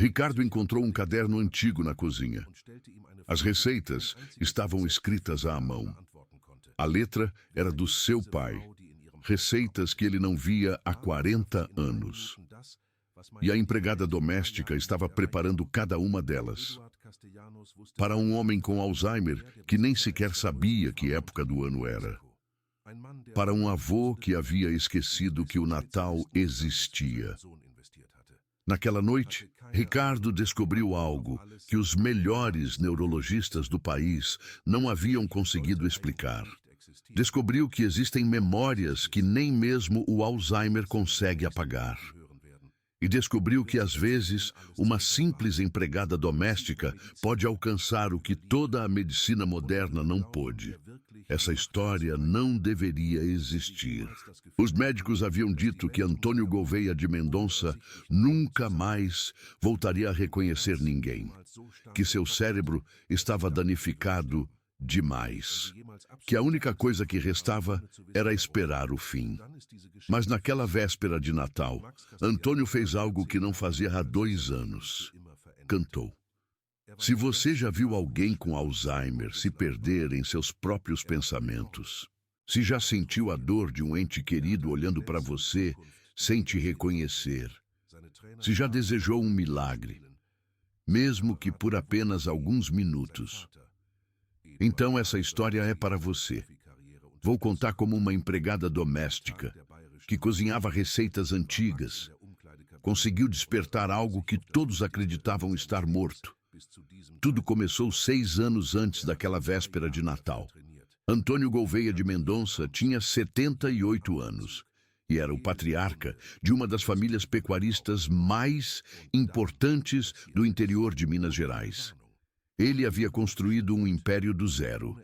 Ricardo encontrou um caderno antigo na cozinha. As receitas estavam escritas à mão. A letra era do seu pai. Receitas que ele não via há 40 anos. E a empregada doméstica estava preparando cada uma delas. Para um homem com Alzheimer que nem sequer sabia que época do ano era. Para um avô que havia esquecido que o Natal existia. Naquela noite, Ricardo descobriu algo que os melhores neurologistas do país não haviam conseguido explicar. Descobriu que existem memórias que nem mesmo o Alzheimer consegue apagar. E descobriu que, às vezes, uma simples empregada doméstica pode alcançar o que toda a medicina moderna não pôde. Essa história não deveria existir. Os médicos haviam dito que Antônio Gouveia de Mendonça nunca mais voltaria a reconhecer ninguém, que seu cérebro estava danificado demais, que a única coisa que restava era esperar o fim. Mas naquela véspera de Natal, Antônio fez algo que não fazia há 2 anos. Cantou. Se você já viu alguém com Alzheimer se perder em seus próprios pensamentos, se já sentiu a dor de um ente querido olhando para você sem te reconhecer, se já desejou um milagre, mesmo que por apenas alguns minutos, então essa história é para você. Vou contar como uma empregada doméstica que cozinhava receitas antigas, conseguiu despertar algo que todos acreditavam estar morto. Tudo começou 6 anos antes daquela véspera de Natal. Antônio Gouveia de Mendonça tinha 78 anos e era o patriarca de uma das famílias pecuaristas mais importantes do interior de Minas Gerais. Ele havia construído um império do zero,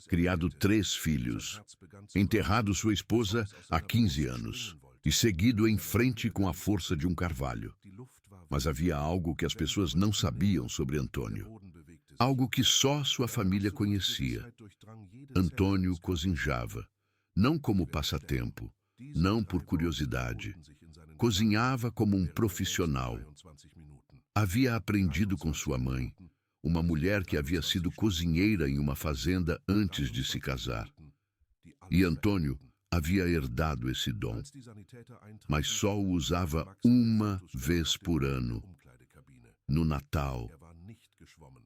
criado 3 filhos, enterrado sua esposa há 15 anos e seguido em frente com a força de um carvalho. Mas havia algo que as pessoas não sabiam sobre Antônio, algo que só sua família conhecia. Antônio cozinhava, não como passatempo, não por curiosidade. Cozinhava como um profissional. Havia aprendido com sua mãe, uma mulher que havia sido cozinheira em uma fazenda antes de se casar. E Antônio havia herdado esse dom, mas só o usava uma vez por ano, no Natal,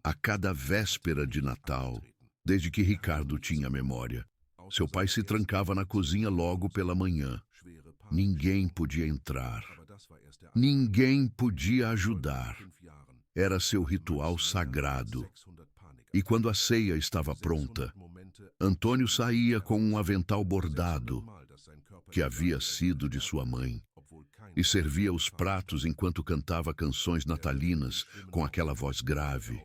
a cada véspera de Natal, desde que Ricardo tinha memória. Seu pai se trancava na cozinha logo pela manhã. Ninguém podia entrar. Ninguém podia ajudar. Era seu ritual sagrado. E quando a ceia estava pronta, Antônio saía com um avental bordado, que havia sido de sua mãe, e servia os pratos enquanto cantava canções natalinas com aquela voz grave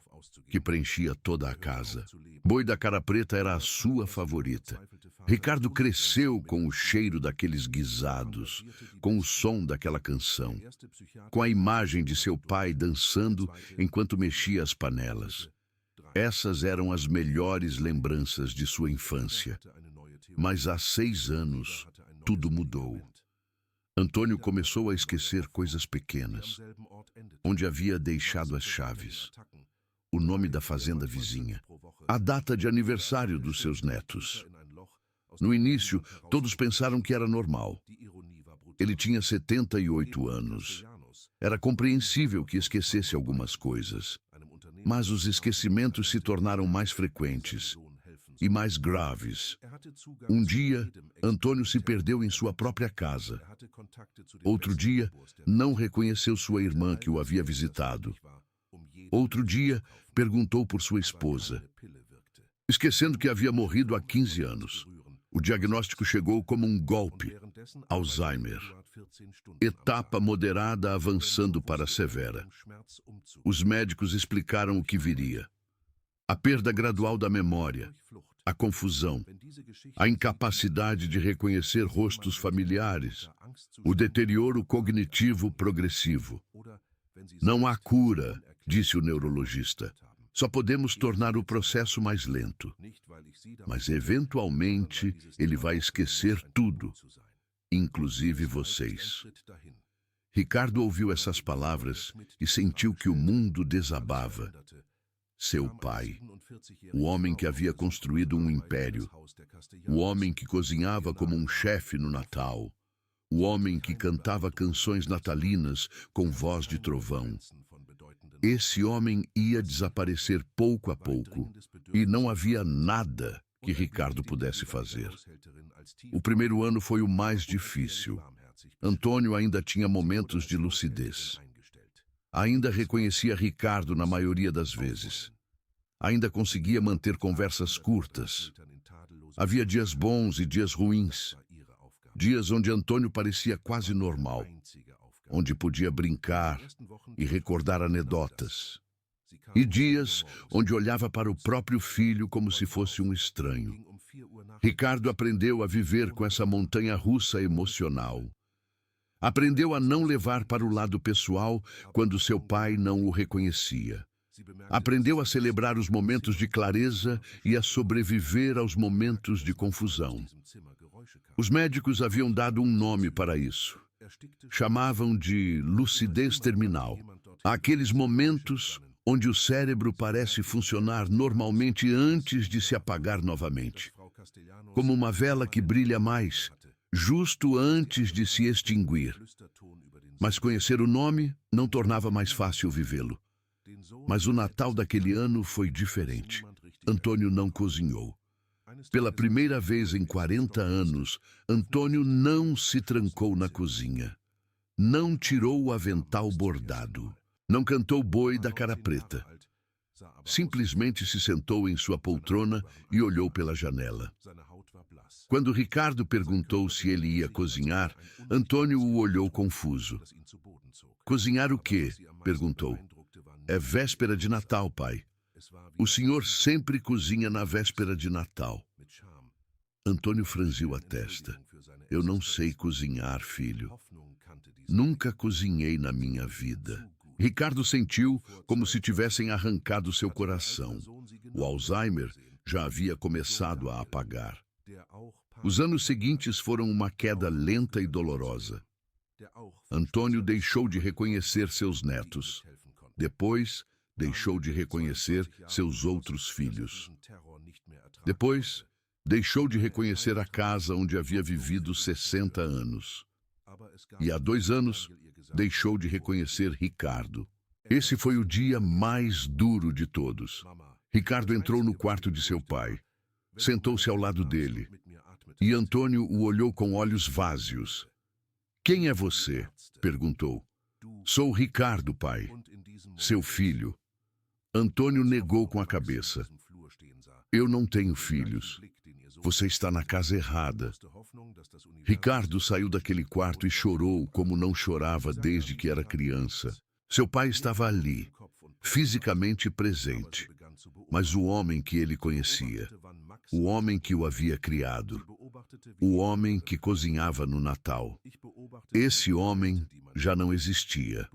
que preenchia toda a casa. Boi da Cara Preta era a sua favorita. Ricardo cresceu com o cheiro daqueles guisados, com o som daquela canção, com a imagem de seu pai dançando enquanto mexia as panelas. Essas eram as melhores lembranças de sua infância. Mas há 6 anos, tudo mudou. Antônio começou a esquecer coisas pequenas, onde havia deixado as chaves, o nome da fazenda vizinha, a data de aniversário dos seus netos. No início, todos pensaram que era normal. Ele tinha 78 anos. Era compreensível que esquecesse algumas coisas. Mas os esquecimentos se tornaram mais frequentes e mais graves. Um dia, Antônio se perdeu em sua própria casa. Outro dia, não reconheceu sua irmã que o havia visitado. Outro dia, perguntou por sua esposa, esquecendo que havia morrido há 15 anos. O diagnóstico chegou como um golpe. Alzheimer. Etapa moderada avançando para severa. Os médicos explicaram o que viria. A perda gradual da memória, a confusão, a incapacidade de reconhecer rostos familiares, o deterioro cognitivo progressivo. Não há cura, disse o neurologista. Só podemos tornar o processo mais lento. Mas, eventualmente, ele vai esquecer tudo, inclusive vocês. Ricardo ouviu essas palavras e sentiu que o mundo desabava. Seu pai, o homem que havia construído um império, o homem que cozinhava como um chefe no Natal, o homem que cantava canções natalinas com voz de trovão. Esse homem ia desaparecer pouco a pouco, e não havia nada que Ricardo pudesse fazer. O primeiro ano foi o mais difícil. Antônio ainda tinha momentos de lucidez. Ainda reconhecia Ricardo na maioria das vezes. Ainda conseguia manter conversas curtas. Havia dias bons e dias ruins. Dias onde Antônio parecia quase normal, onde podia brincar e recordar anedotas. E dias onde olhava para o próprio filho como se fosse um estranho. Ricardo aprendeu a viver com essa montanha-russa emocional. Aprendeu a não levar para o lado pessoal quando seu pai não o reconhecia. Aprendeu a celebrar os momentos de clareza e a sobreviver aos momentos de confusão. Os médicos haviam dado um nome para isso. Chamavam de lucidez terminal. Aqueles momentos onde o cérebro parece funcionar normalmente antes de se apagar novamente. Como uma vela que brilha mais, justo antes de se extinguir. Mas conhecer o nome não tornava mais fácil vivê-lo. Mas o Natal daquele ano foi diferente. Antônio não cozinhou. Pela primeira vez em 40 anos, Antônio não se trancou na cozinha. Não tirou o avental bordado. Não cantou Boi da Cara Preta. Simplesmente se sentou em sua poltrona e olhou pela janela. Quando Ricardo perguntou se ele ia cozinhar, Antônio o olhou confuso. Cozinhar o quê? Perguntou. É véspera de Natal, pai. O senhor sempre cozinha na véspera de Natal. Antônio franziu a testa. Eu não sei cozinhar, filho. Nunca cozinhei na minha vida. Ricardo sentiu como se tivessem arrancado seu coração. O Alzheimer já havia começado a apagar. Os anos seguintes foram uma queda lenta e dolorosa. Antônio deixou de reconhecer seus netos. Depois, deixou de reconhecer seus outros filhos. Depois, deixou de reconhecer a casa onde havia vivido 60 anos. E há 2 anos, deixou de reconhecer Ricardo. Esse foi o dia mais duro de todos. Ricardo entrou no quarto de seu pai. Sentou-se ao lado dele. E Antônio o olhou com olhos vazios. Quem é você? Perguntou. Sou Ricardo, pai. Seu filho. Antônio negou com a cabeça. Eu não tenho filhos. Você está na casa errada. Ricardo saiu daquele quarto e chorou como não chorava desde que era criança. Seu pai estava ali, fisicamente presente, mas o homem que ele conhecia, o homem que o havia criado, o homem que cozinhava no Natal, esse homem já não existia.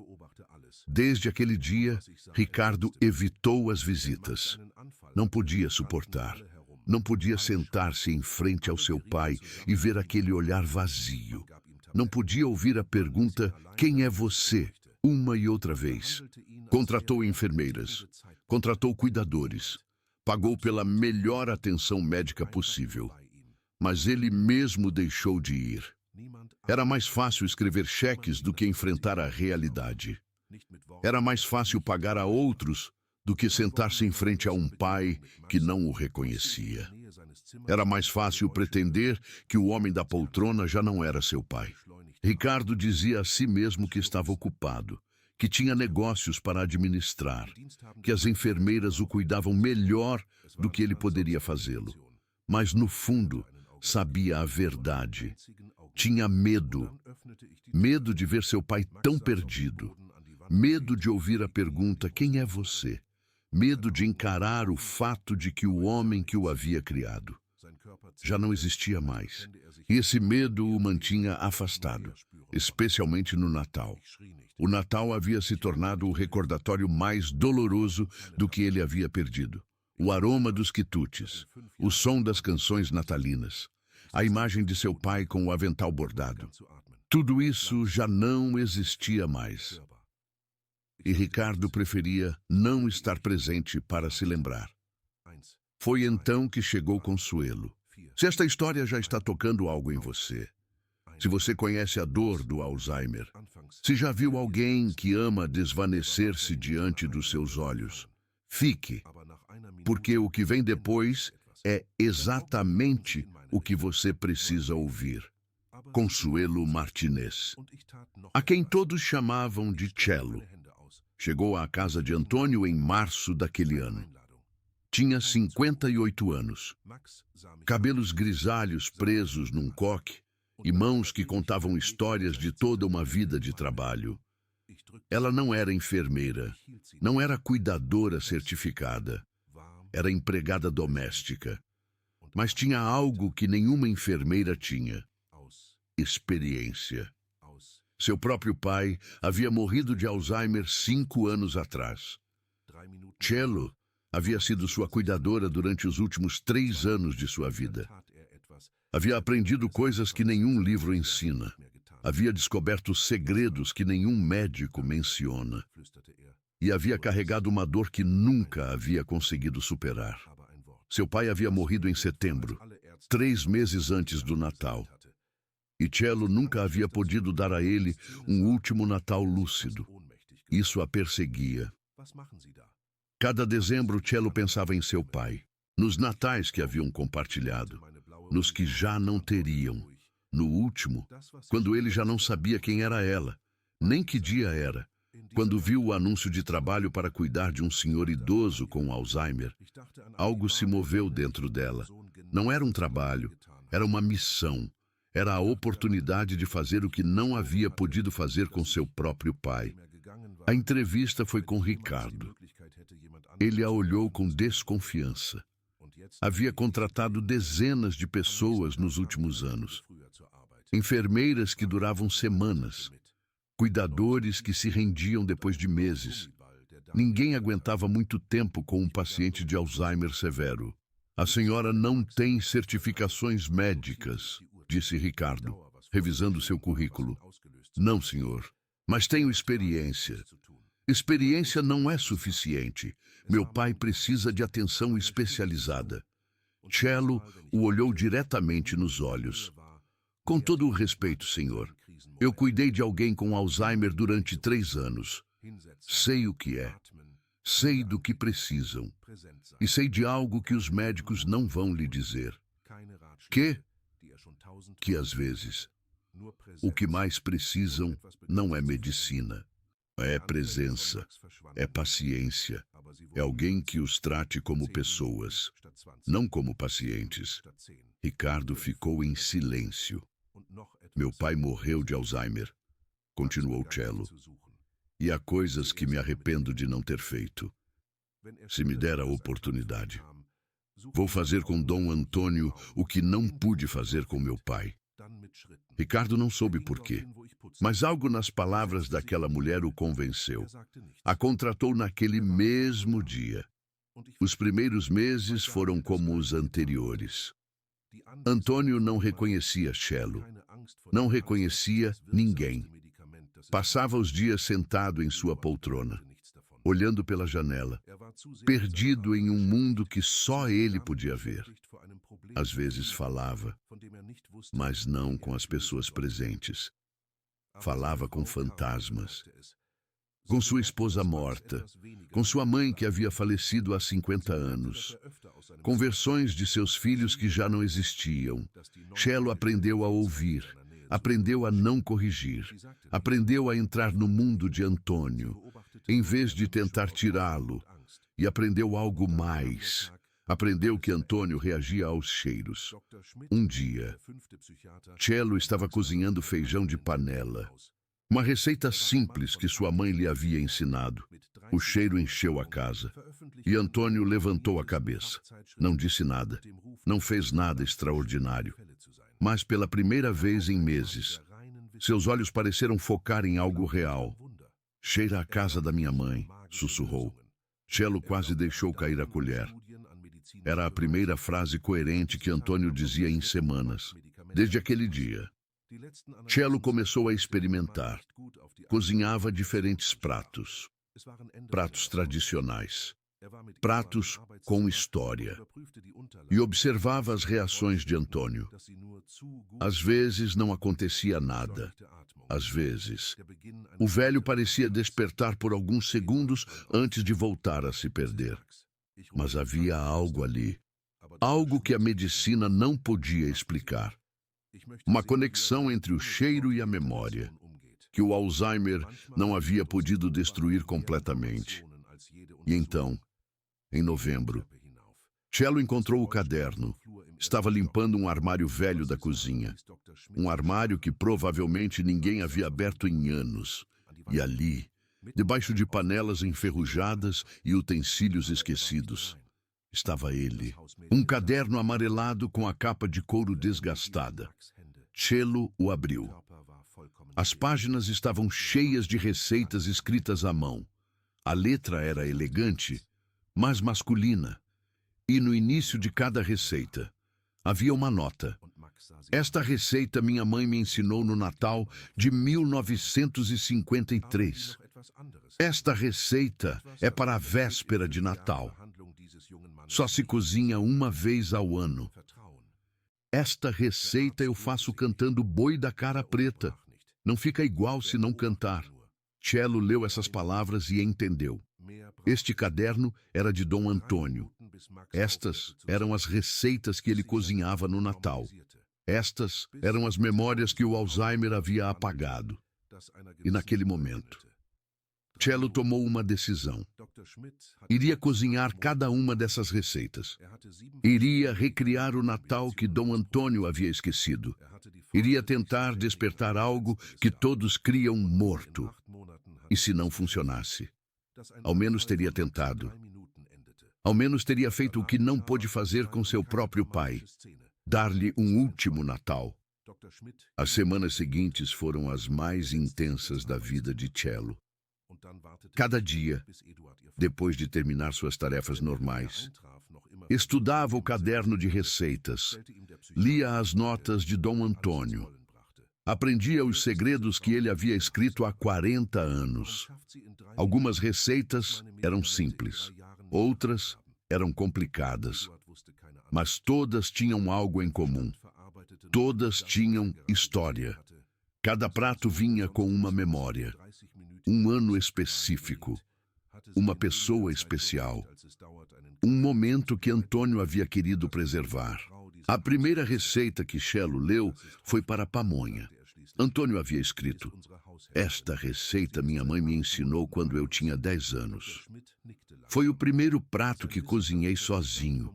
Desde aquele dia, Ricardo evitou as visitas. Não podia suportar. Não podia sentar-se em frente ao seu pai e ver aquele olhar vazio. Não podia ouvir a pergunta, quem é você? Uma e outra vez. Contratou enfermeiras, contratou cuidadores, pagou pela melhor atenção médica possível. Mas ele mesmo deixou de ir. Era mais fácil escrever cheques do que enfrentar a realidade. Era mais fácil pagar a outros do que sentar-se em frente a um pai que não o reconhecia. Era mais fácil pretender que o homem da poltrona já não era seu pai. Ricardo dizia a si mesmo que estava ocupado, que tinha negócios para administrar, que as enfermeiras o cuidavam melhor do que ele poderia fazê-lo. Mas, no fundo, sabia a verdade. Tinha medo. Medo de ver seu pai tão perdido. Medo de ouvir a pergunta, quem é você? Medo de encarar o fato de que o homem que o havia criado já não existia mais. E esse medo o mantinha afastado, especialmente no Natal. O Natal havia se tornado o recordatório mais doloroso do que ele havia perdido. O aroma dos quitutes, o som das canções natalinas, a imagem de seu pai com o avental bordado. Tudo isso já não existia mais. E Ricardo preferia não estar presente para se lembrar. Foi então que chegou Consuelo. Se esta história já está tocando algo em você, se você conhece a dor do Alzheimer, se já viu alguém que ama desvanecer-se diante dos seus olhos, fique, porque o que vem depois é exatamente o que você precisa ouvir. Consuelo Martinez, a quem todos chamavam de Cello, chegou à casa de Antônio em março daquele ano. Tinha 58 anos, cabelos grisalhos presos num coque e mãos que contavam histórias de toda uma vida de trabalho. Ela não era enfermeira, não era cuidadora certificada, era empregada doméstica, mas tinha algo que nenhuma enfermeira tinha: experiência. Seu próprio pai havia morrido de Alzheimer 5 anos atrás. Cello havia sido sua cuidadora durante os últimos 3 anos de sua vida. Havia aprendido coisas que nenhum livro ensina. Havia descoberto segredos que nenhum médico menciona. E havia carregado uma dor que nunca havia conseguido superar. Seu pai havia morrido em setembro, 3 meses antes do Natal. E Cello nunca havia podido dar a ele um último Natal lúcido. Isso a perseguia. Cada dezembro, Cello pensava em seu pai, nos natais que haviam compartilhado, nos que já não teriam, no último, quando ele já não sabia quem era ela, nem que dia era, quando viu o anúncio de trabalho para cuidar de um senhor idoso com Alzheimer. Algo se moveu dentro dela. Não era um trabalho, era uma missão. Era a oportunidade de fazer o que não havia podido fazer com seu próprio pai. A entrevista foi com Ricardo. Ele a olhou com desconfiança. Havia contratado dezenas de pessoas nos últimos anos. Enfermeiras que duravam semanas. Cuidadores que se rendiam depois de meses. Ninguém aguentava muito tempo com um paciente de Alzheimer severo. A senhora não tem certificações médicas, disse Ricardo, revisando seu currículo. Não, senhor, mas tenho experiência. Experiência não é suficiente. Meu pai precisa de atenção especializada. Cello o olhou diretamente nos olhos. Com todo o respeito, senhor, eu cuidei de alguém com Alzheimer durante 3 anos. Sei o que é. Sei do que precisam. E sei de algo que os médicos não vão lhe dizer. Que às vezes, o que mais precisam não é medicina. É presença, é paciência, é alguém que os trate como pessoas, não como pacientes. Ricardo ficou em silêncio. Meu pai morreu de Alzheimer, continuou Cello, e há coisas que me arrependo de não ter feito. Se me der a oportunidade, vou fazer com Dom Antônio o que não pude fazer com meu pai. Ricardo não soube por quê, mas algo nas palavras daquela mulher o convenceu. A contratou naquele mesmo dia. Os primeiros meses foram como os anteriores. Antônio não reconhecia Cello. Não reconhecia ninguém. Passava os dias sentado em sua poltrona, olhando pela janela, perdido em um mundo que só ele podia ver. Às vezes falava, mas não com as pessoas presentes. Falava com fantasmas, com sua esposa morta, com sua mãe que havia falecido há 50 anos, com versões de seus filhos que já não existiam. Cello aprendeu a ouvir, aprendeu a não corrigir, aprendeu a entrar no mundo de Antônio, em vez de tentar tirá-lo, e aprendeu algo mais. Aprendeu que Antônio reagia aos cheiros. Um dia, Cello estava cozinhando feijão de panela. Uma receita simples que sua mãe lhe havia ensinado. O cheiro encheu a casa. E Antônio levantou a cabeça. Não disse nada. Não fez nada extraordinário. Mas pela primeira vez em meses, seus olhos pareceram focar em algo real. Cheira a casa da minha mãe, sussurrou. Cello quase deixou cair a colher. Era a primeira frase coerente que Antônio dizia em semanas. Desde aquele dia, Cello começou a experimentar. Cozinhava diferentes pratos. Pratos tradicionais. Pratos com história. E observava as reações de Antônio. Às vezes não acontecia nada. Às vezes, o velho parecia despertar por alguns segundos antes de voltar a se perder. Mas havia algo ali. Algo que a medicina não podia explicar. Uma conexão entre o cheiro e a memória, que o Alzheimer não havia podido destruir completamente. E então, em novembro, Cello encontrou o caderno. Estava limpando um armário velho da cozinha. Um armário que provavelmente ninguém havia aberto em anos. E ali, debaixo de panelas enferrujadas e utensílios esquecidos, estava ele. Um caderno amarelado com a capa de couro desgastada. Cello o abriu. As páginas estavam cheias de receitas escritas à mão. A letra era elegante, mas masculina. E no início de cada receita, havia uma nota. Esta receita minha mãe me ensinou no Natal de 1953. Esta receita é para a véspera de Natal. Só se cozinha uma vez ao ano. Esta receita eu faço cantando Boi da Cara Preta. Não fica igual se não cantar. Cello leu essas palavras e entendeu. Este caderno era de Dom Antônio. Estas eram as receitas que ele cozinhava no Natal. Estas eram as memórias que o Alzheimer havia apagado. E naquele momento, Cello tomou uma decisão. Iria cozinhar cada uma dessas receitas. Iria recriar o Natal que Dom Antônio havia esquecido. Iria tentar despertar algo que todos criam morto. E se não funcionasse, ao menos teria tentado. Ao menos teria feito o que não pôde fazer com seu próprio pai. Dar-lhe um último Natal. As semanas seguintes foram as mais intensas da vida de Cello. Cada dia, depois de terminar suas tarefas normais, estudava o caderno de receitas, lia as notas de Dom Antônio, aprendia os segredos que ele havia escrito há 40 anos. Algumas receitas eram simples, outras eram complicadas, mas todas tinham algo em comum. Todas tinham história. Cada prato vinha com uma memória, um ano específico, uma pessoa especial, um momento que Antônio havia querido preservar. A primeira receita que Cello leu foi para a pamonha. Antônio havia escrito: esta receita minha mãe me ensinou quando eu tinha 10 anos. Foi o primeiro prato que cozinhei sozinho.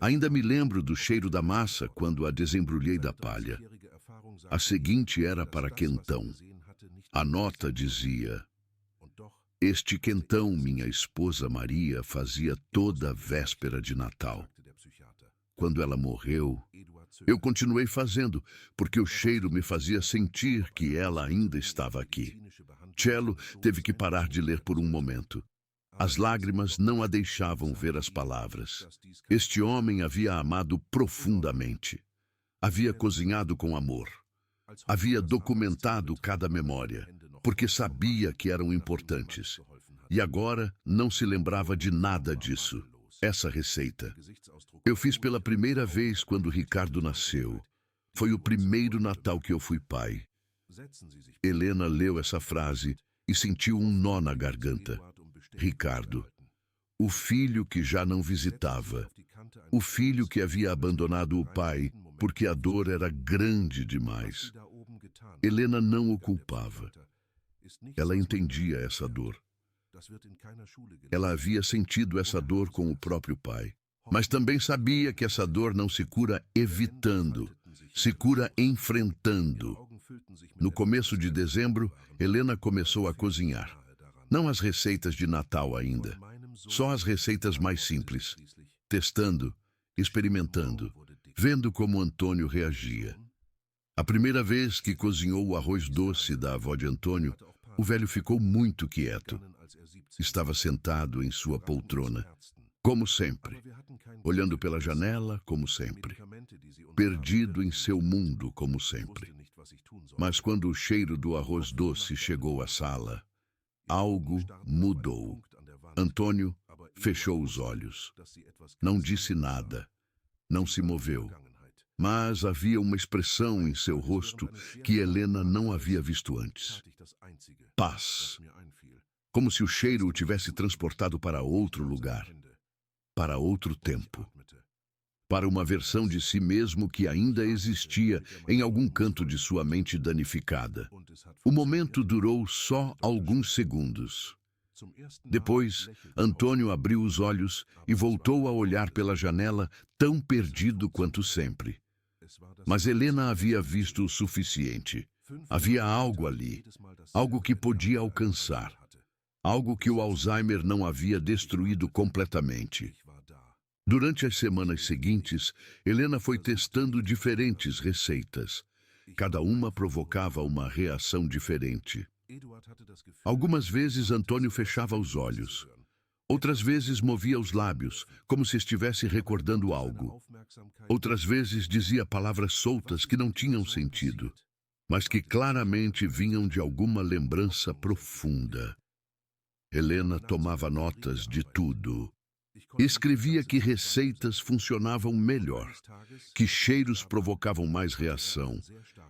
Ainda me lembro do cheiro da massa quando a desembrulhei da palha. A seguinte era para quentão. A nota dizia: este quentão minha esposa Maria fazia toda a véspera de Natal. Quando ela morreu, eu continuei fazendo, porque o cheiro me fazia sentir que ela ainda estava aqui. Cello teve que parar de ler por um momento. As lágrimas não a deixavam ver as palavras. Este homem havia amado profundamente. Havia cozinhado com amor. Havia documentado cada memória, porque sabia que eram importantes. E agora não se lembrava de nada disso. Essa receita eu fiz pela primeira vez quando Ricardo nasceu. Foi o primeiro Natal que eu fui pai. Helena leu essa frase e sentiu um nó na garganta. Ricardo, o filho que já não visitava, o filho que havia abandonado o pai porque a dor era grande demais. Helena não o culpava. Ela entendia essa dor. Ela havia sentido essa dor com o próprio pai. Mas também sabia que essa dor não se cura evitando, se cura enfrentando. No começo de dezembro, Helena começou a cozinhar. Não as receitas de Natal ainda, só as receitas mais simples. Testando, experimentando, vendo como Antônio reagia. A primeira vez que cozinhou o arroz doce da avó de Antônio, o velho ficou muito quieto. Estava sentado em sua poltrona, como sempre, olhando pela janela, como sempre, perdido em seu mundo, como sempre. Mas quando o cheiro do arroz doce chegou à sala, algo mudou. Antônio fechou os olhos. Não disse nada. Não se moveu. Mas havia uma expressão em seu rosto que Helena não havia visto antes. Paz. Como se o cheiro o tivesse transportado para outro lugar, para outro tempo, para uma versão de si mesmo que ainda existia em algum canto de sua mente danificada. O momento durou só alguns segundos. Depois, Antônio abriu os olhos e voltou a olhar pela janela, tão perdido quanto sempre. Mas Helena havia visto o suficiente. Havia algo ali, algo que podia alcançar, algo que o Alzheimer não havia destruído completamente. Durante as semanas seguintes, Helena foi testando diferentes receitas. Cada uma provocava uma reação diferente. Algumas vezes Antônio fechava os olhos. Outras vezes movia os lábios, como se estivesse recordando algo. Outras vezes dizia palavras soltas que não tinham sentido, mas que claramente vinham de alguma lembrança profunda. Helena tomava notas de tudo. Escrevia que receitas funcionavam melhor, que cheiros provocavam mais reação,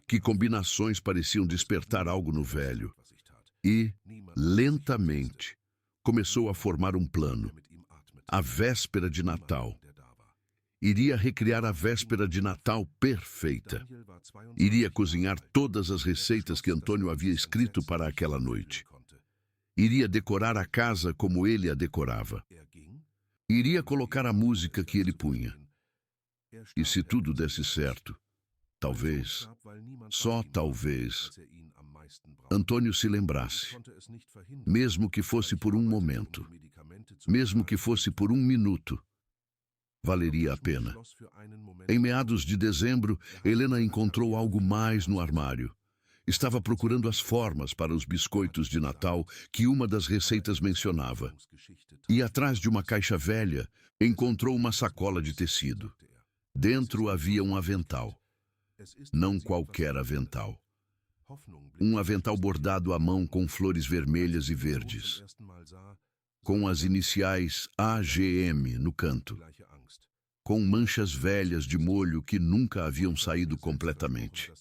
que combinações pareciam despertar algo no velho. E, lentamente, começou a formar um plano. A véspera de Natal. Iria recriar a véspera de Natal perfeita. Iria cozinhar todas as receitas que Antônio havia escrito para aquela noite. Iria decorar a casa como ele a decorava. Iria colocar a música que ele punha. E se tudo desse certo, talvez, só talvez, Antônio se lembrasse, mesmo que fosse por um momento, mesmo que fosse por um minuto, valeria a pena. Em meados de dezembro, Helena encontrou algo mais no armário. Estava procurando as formas para os biscoitos de Natal que uma das receitas mencionava. E atrás de uma caixa velha, encontrou uma sacola de tecido. Dentro havia um avental. Não qualquer avental. Um avental bordado à mão com flores vermelhas e verdes, com as iniciais AGM no canto, com manchas velhas de molho que nunca haviam saído completamente.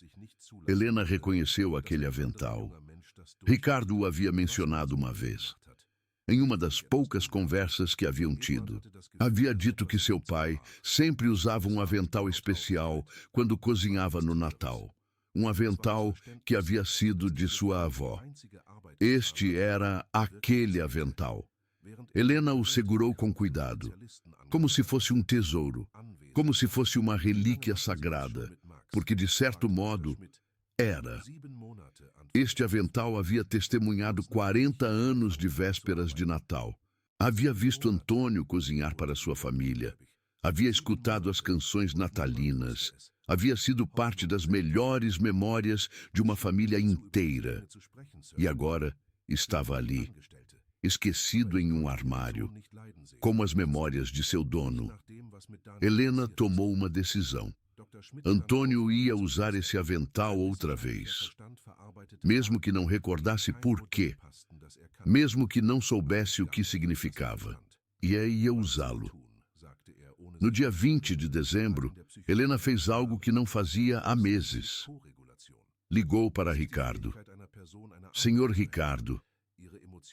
Helena reconheceu aquele avental. Ricardo o havia mencionado uma vez. Em uma das poucas conversas que haviam tido, havia dito que seu pai sempre usava um avental especial quando cozinhava no Natal. Um avental que havia sido de sua avó. Este era aquele avental. Helena o segurou com cuidado, como se fosse um tesouro, como se fosse uma relíquia sagrada, porque, de certo modo, era. Este avental havia testemunhado 40 anos de vésperas de Natal. Havia visto Antônio cozinhar para sua família. Havia escutado as canções natalinas. Havia sido parte das melhores memórias de uma família inteira. E agora estava ali, esquecido em um armário, como as memórias de seu dono. Helena tomou uma decisão. Antônio ia usar esse avental outra vez. Mesmo que não recordasse por quê, mesmo que não soubesse o que significava, e ia usá-lo. No dia 20 de dezembro, Helena fez algo que não fazia há meses. Ligou para Ricardo. Senhor Ricardo,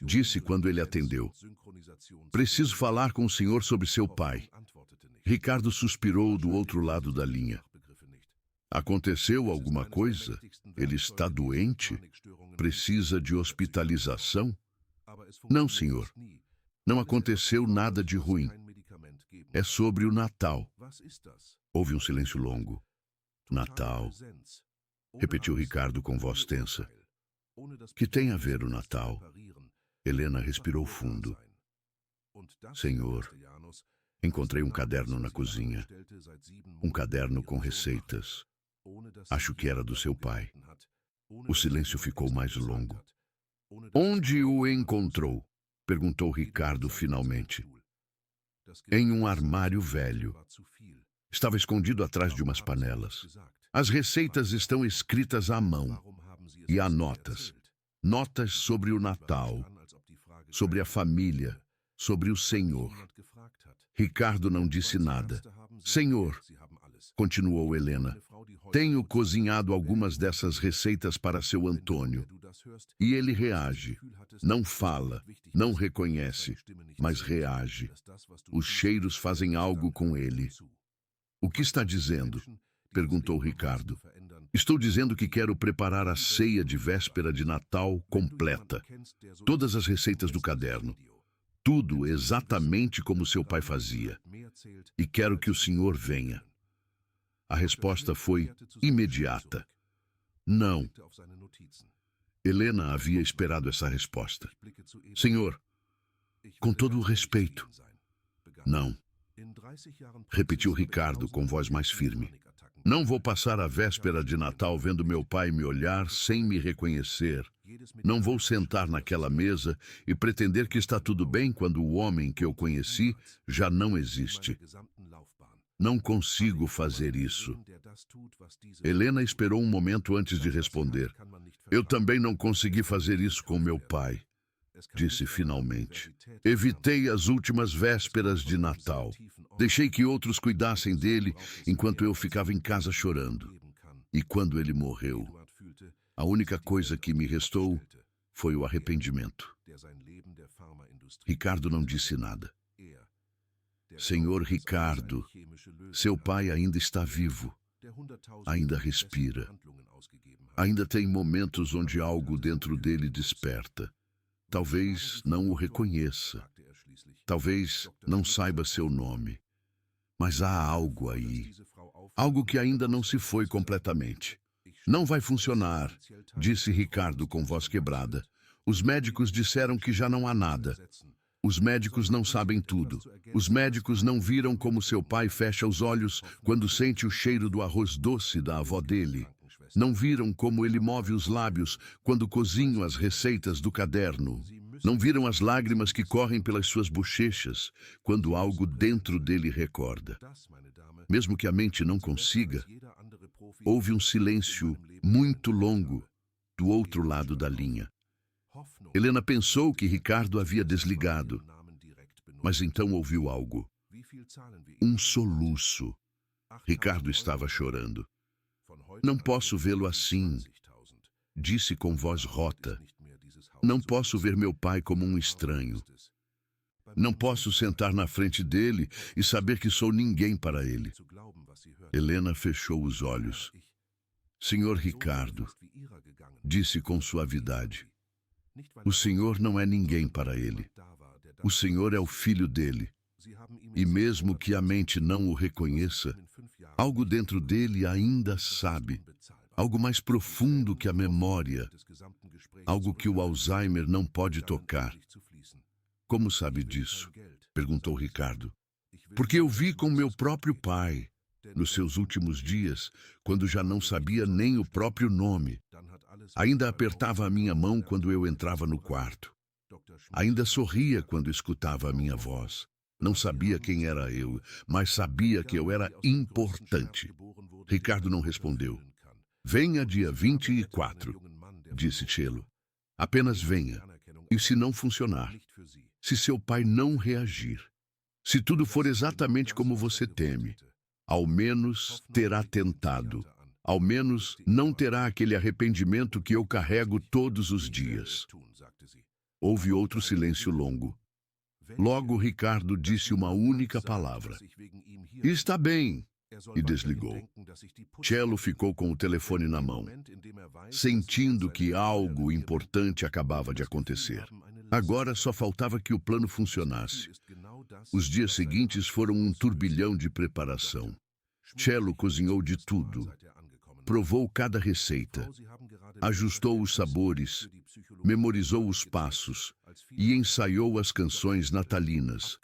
disse quando ele atendeu. Preciso falar com o senhor sobre seu pai. Ricardo suspirou do outro lado da linha. Aconteceu alguma coisa? Ele está doente? Precisa de hospitalização? Não, senhor. Não aconteceu nada de ruim. É sobre o Natal. Houve um silêncio longo. Natal, repetiu Ricardo com voz tensa. Que tem a ver o Natal? Helena respirou fundo. Senhor, encontrei um caderno na cozinha. Um caderno com receitas. Acho que era do seu pai. O silêncio ficou mais longo. Onde o encontrou? Perguntou Ricardo finalmente. Em um armário velho. Estava escondido atrás de umas panelas. As receitas estão escritas à mão e há notas. Notas sobre o Natal, sobre a família, sobre o Senhor. Ricardo não disse nada. Senhor, continuou Helena, tenho cozinhado algumas dessas receitas para seu Antônio. E ele reage. Não fala, não reconhece, mas reage. Os cheiros fazem algo com ele. O que está dizendo? Perguntou Ricardo. Estou dizendo que quero preparar a ceia de véspera de Natal completa. Todas as receitas do caderno. Tudo exatamente como seu pai fazia. E quero que o senhor venha. A resposta foi imediata. Não. Helena havia esperado essa resposta. Senhor, com todo o respeito. Não. Repetiu Ricardo com voz mais firme. Não vou passar a véspera de Natal vendo meu pai me olhar sem me reconhecer. Não vou sentar naquela mesa e pretender que está tudo bem quando o homem que eu conheci já não existe. Não consigo fazer isso. Helena esperou um momento antes de responder. Eu também não consegui fazer isso com meu pai, disse finalmente. Evitei as últimas vésperas de Natal. Deixei que outros cuidassem dele enquanto eu ficava em casa chorando. E quando ele morreu, a única coisa que me restou foi o arrependimento. Ricardo não disse nada. Senhor Ricardo, seu pai ainda está vivo, ainda respira. Ainda tem momentos onde algo dentro dele desperta. Talvez não o reconheça. Talvez não saiba seu nome. Mas há algo aí. Algo que ainda não se foi completamente. Não vai funcionar, disse Ricardo com voz quebrada. Os médicos disseram que já não há nada. Os médicos não sabem tudo. Os médicos não viram como seu pai fecha os olhos quando sente o cheiro do arroz doce da avó dele. Não viram como ele move os lábios quando cozinha as receitas do caderno. Não viram as lágrimas que correm pelas suas bochechas quando algo dentro dele recorda. Mesmo que a mente não consiga, houve um silêncio muito longo do outro lado da linha. Helena pensou que Ricardo havia desligado, mas então ouviu algo. Um soluço. Ricardo estava chorando. Não posso vê-lo assim, disse com voz rota. Não posso ver meu pai como um estranho. Não posso sentar na frente dele e saber que sou ninguém para ele. Helena fechou os olhos. Senhor Ricardo, disse com suavidade, o senhor não é ninguém para ele. O senhor é o filho dele. E mesmo que a mente não o reconheça, algo dentro dele ainda sabe. Algo mais profundo que a memória. Algo que o Alzheimer não pode tocar. Como sabe disso? Perguntou Ricardo. Porque eu vi com meu próprio pai, nos seus últimos dias, quando já não sabia nem o próprio nome. Ainda apertava a minha mão quando eu entrava no quarto. Ainda sorria quando escutava a minha voz. Não sabia quem era eu, mas sabia que eu era importante. Ricardo não respondeu. Venha dia 24, disse Cielo. Apenas venha. E se não funcionar? Se seu pai não reagir? Se tudo for exatamente como você teme? Ao menos terá tentado. Ao menos não terá aquele arrependimento que eu carrego todos os dias. Houve outro silêncio longo. Logo, Ricardo disse uma única palavra. Está bem. E desligou. Cielo ficou com o telefone na mão, sentindo que algo importante acabava de acontecer. Agora só faltava que o plano funcionasse. Os dias seguintes foram um turbilhão de preparação. Cielo cozinhou de tudo. Provou cada receita. Ajustou os sabores. Memorizou os passos. E ensaiou as canções natalinas.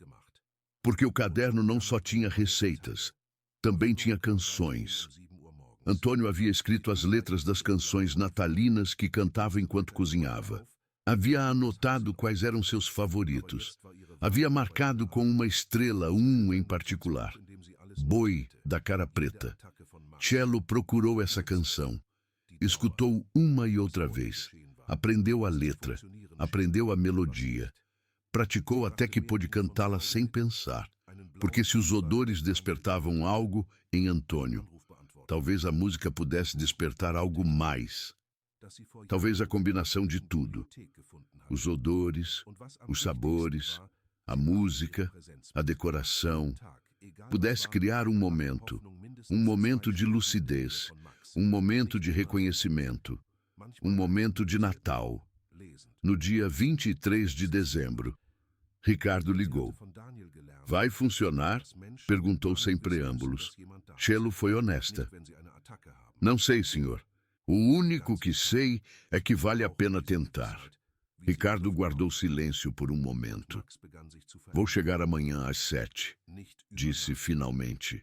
Porque o caderno não só tinha receitas, também tinha canções. Antônio havia escrito as letras das canções natalinas que cantava enquanto cozinhava. Havia anotado quais eram seus favoritos. Havia marcado com uma estrela um em particular. Boi da cara preta. Cello procurou essa canção, escutou uma e outra vez, aprendeu a letra, aprendeu a melodia, praticou até que pôde cantá-la sem pensar, porque se os odores despertavam algo em Antônio, talvez a música pudesse despertar algo mais. Talvez a combinação de tudo, os odores, os sabores, a música, a decoração, pudesse criar um momento de lucidez, um momento de reconhecimento, um momento de Natal. No dia 23 de dezembro, Ricardo ligou. Vai funcionar? Perguntou sem preâmbulos. Cello foi honesta. Não sei, senhor. O único que sei é que vale a pena tentar. Ricardo guardou silêncio por um momento. Vou chegar amanhã às 7, disse finalmente.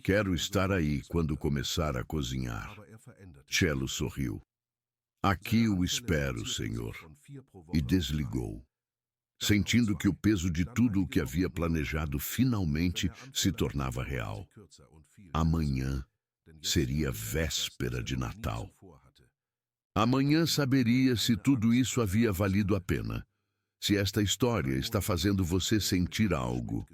Quero estar aí quando começar a cozinhar. Cello sorriu. Aqui o espero, senhor. E desligou, sentindo que o peso de tudo o que havia planejado finalmente se tornava real. Amanhã seria véspera de Natal. Amanhã saberia se tudo isso havia valido a pena. Se esta história está fazendo você sentir algo,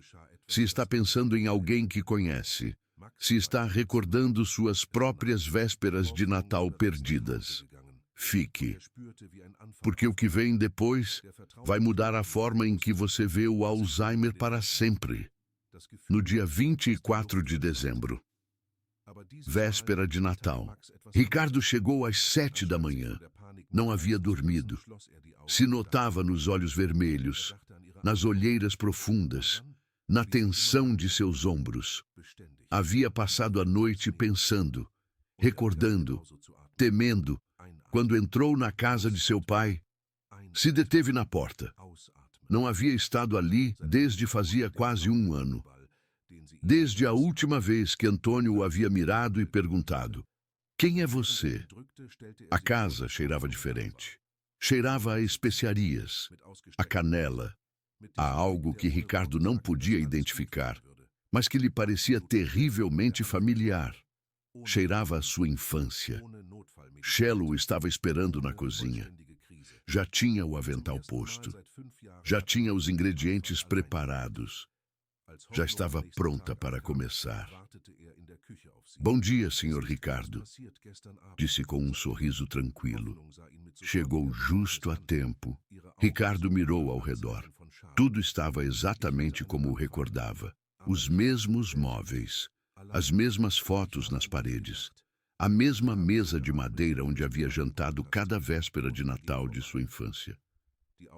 se está pensando em alguém que conhece, se está recordando suas próprias vésperas de Natal perdidas, fique. Porque o que vem depois vai mudar a forma em que você vê o Alzheimer para sempre. No dia 24 de dezembro, véspera de Natal, Ricardo chegou às 7 da manhã. Não havia dormido. Se notava nos olhos vermelhos, nas olheiras profundas, na tensão de seus ombros. Havia passado a noite pensando, recordando, temendo. Quando entrou na casa de seu pai, se deteve na porta. Não havia estado ali desde fazia quase um ano. Desde a última vez que Antônio o havia mirado e perguntado: quem é você? A casa cheirava diferente. Cheirava a especiarias, a canela, a algo que Ricardo não podia identificar, mas que lhe parecia terrivelmente familiar. Cheirava a sua infância. Cello estava esperando na cozinha. Já tinha o avental posto. Já tinha os ingredientes preparados. Já estava pronta para começar. Bom dia, senhor Ricardo, disse com um sorriso tranquilo. Chegou justo a tempo. Ricardo mirou ao redor. Tudo estava exatamente como o recordava. Os mesmos móveis, as mesmas fotos nas paredes, a mesma mesa de madeira onde havia jantado cada véspera de Natal de sua infância.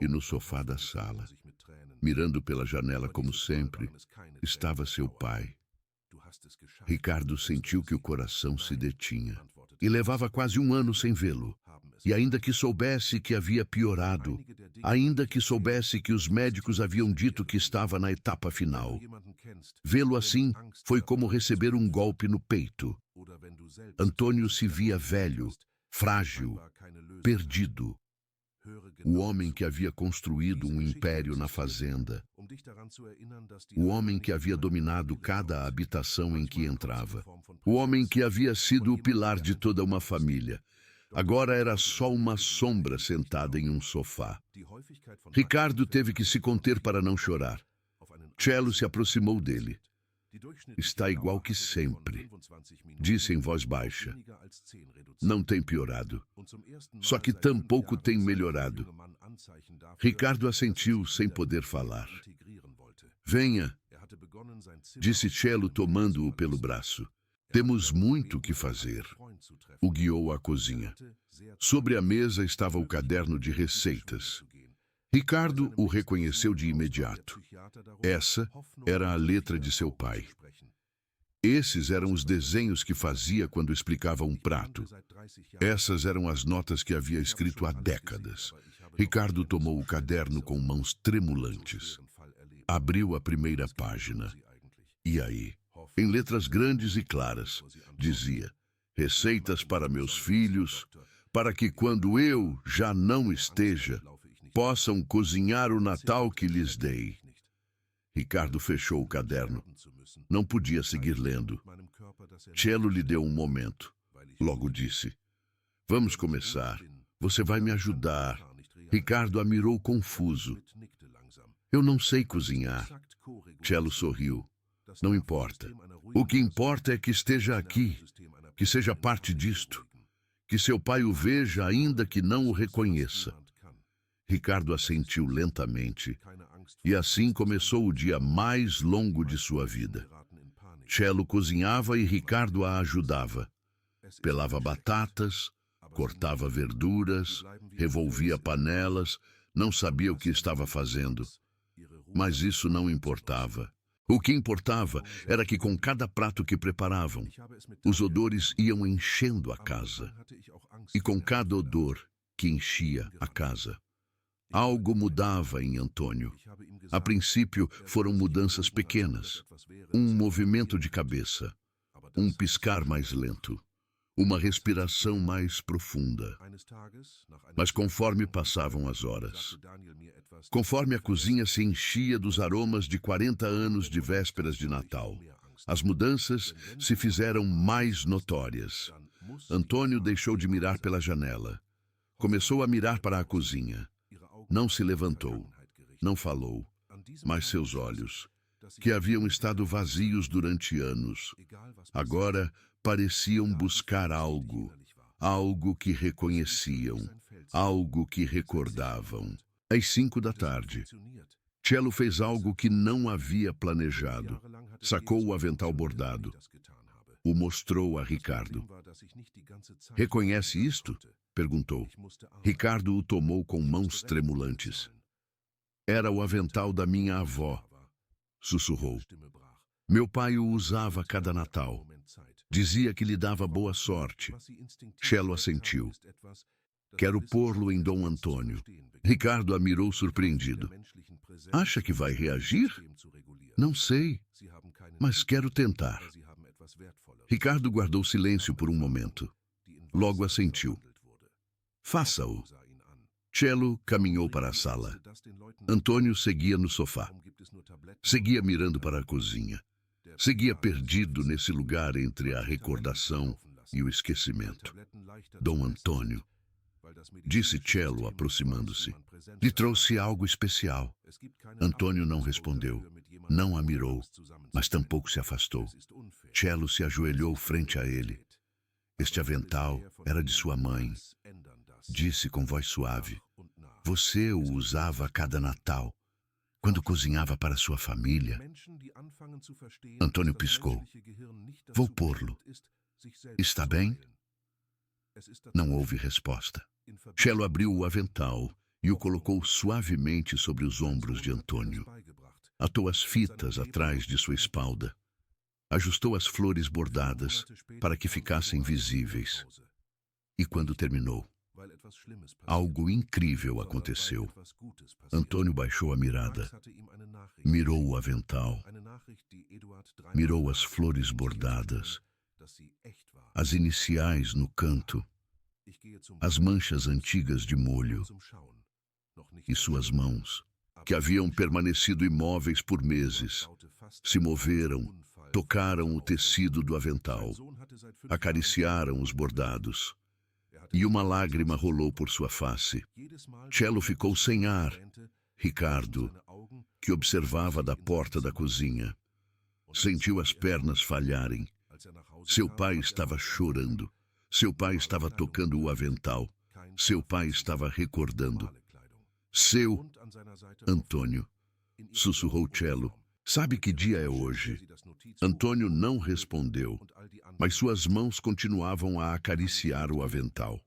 E no sofá da sala, mirando pela janela como sempre, estava seu pai. Ricardo sentiu que o coração se detinha. E levava quase um ano sem vê-lo. E ainda que soubesse que havia piorado, ainda que soubesse que os médicos haviam dito que estava na etapa final, vê-lo assim foi como receber um golpe no peito. Antônio se via velho, frágil, perdido. O homem que havia construído um império na fazenda. O homem que havia dominado cada habitação em que entrava. O homem que havia sido o pilar de toda uma família. Agora era só uma sombra sentada em um sofá. Ricardo teve que se conter para não chorar. Cello se aproximou dele. Está igual que sempre, disse em voz baixa. Não tem piorado. Só que tampouco tem melhorado. Ricardo assentiu sem poder falar. Venha, disse Cello tomando-o pelo braço. Temos muito que fazer. O guiou à cozinha. Sobre a mesa estava o caderno de receitas. Ricardo o reconheceu de imediato. Essa era a letra de seu pai. Esses eram os desenhos que fazia quando explicava um prato. Essas eram as notas que havia escrito há décadas. Ricardo tomou o caderno com mãos tremulantes. Abriu a primeira página. E aí, em letras grandes e claras, dizia: receitas para meus filhos, para que quando eu já não esteja, possam cozinhar o Natal que lhes dei. Ricardo fechou o caderno. Não podia seguir lendo. Cello lhe deu um momento. Logo disse: "Vamos começar. Você vai me ajudar." Ricardo a mirou confuso. "Eu não sei cozinhar." Cello sorriu. "Não importa. O que importa é que esteja aqui, que seja parte disto, que seu pai o veja ainda que não o reconheça." Ricardo assentiu lentamente, e assim começou o dia mais longo de sua vida. Cello cozinhava e Ricardo a ajudava. Pelava batatas, cortava verduras, revolvia panelas, não sabia o que estava fazendo. Mas isso não importava. O que importava era que com cada prato que preparavam, os odores iam enchendo a casa. E com cada odor que enchia a casa, algo mudava em Antônio. A princípio foram mudanças pequenas. Um movimento de cabeça, um piscar mais lento, uma respiração mais profunda. Mas conforme passavam as horas, conforme a cozinha se enchia dos aromas de 40 anos de vésperas de Natal, as mudanças se fizeram mais notórias. Antônio deixou de mirar pela janela. Começou a mirar para a cozinha. Não se levantou, não falou, mas seus olhos, que haviam estado vazios durante anos, agora pareciam buscar algo, algo que reconheciam, algo que recordavam. Às 5 da tarde, Cello fez algo que não havia planejado. Sacou o avental bordado. O mostrou a Ricardo. "Reconhece isto?" perguntou. Ricardo o tomou com mãos tremulantes. "Era o avental da minha avó", sussurrou. "Meu pai o usava cada Natal. Dizia que lhe dava boa sorte." Cello assentiu. "Quero pô-lo em Dom Antônio." Ricardo a mirou surpreendido. "Acha que vai reagir?" "Não sei, mas quero tentar." Ricardo guardou silêncio por um momento. Logo assentiu. "Faça-o." Cello caminhou para a sala. Antônio seguia no sofá. Seguia mirando para a cozinha. Seguia perdido nesse lugar entre a recordação e o esquecimento. "Dom Antônio", disse Cello, aproximando-se. "Lhe trouxe algo especial." Antônio não respondeu, não a mirou, mas tampouco se afastou. Cello se ajoelhou frente a ele. "Este avental era de sua mãe", disse com voz suave. "Você o usava a cada Natal, quando cozinhava para sua família." Antônio piscou. "Vou pô-lo. Está bem?" Não houve resposta. Cello abriu o avental e o colocou suavemente sobre os ombros de Antônio. Atou as fitas atrás de sua espalda. Ajustou as flores bordadas para que ficassem visíveis. E quando terminou, algo incrível aconteceu. Antônio baixou a mirada, mirou o avental, mirou as flores bordadas, as iniciais no canto, as manchas antigas de molho, e suas mãos, que haviam permanecido imóveis por meses, se moveram, tocaram o tecido do avental, acariciaram os bordados, e uma lágrima rolou por sua face. Cello ficou sem ar. Ricardo, que observava da porta da cozinha, sentiu as pernas falharem. Seu pai estava chorando. Seu pai estava tocando o avental. Seu pai estava recordando. "Seu Antônio", sussurrou Cello. "Sabe que dia é hoje?" Antônio não respondeu, mas suas mãos continuavam a acariciar o avental.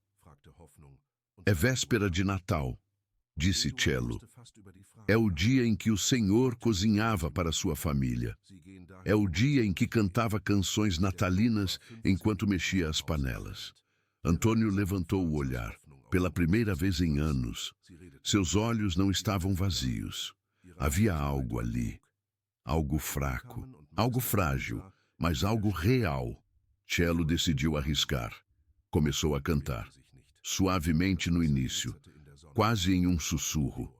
"É véspera de Natal", disse Cello. "É o dia em que o Senhor cozinhava para sua família. É o dia em que cantava canções natalinas enquanto mexia as panelas." Antônio levantou o olhar. Pela primeira vez em anos, seus olhos não estavam vazios. Havia algo ali. Algo fraco, algo frágil, mas algo real. Cello decidiu arriscar. Começou a cantar, suavemente no início, quase em um sussurro.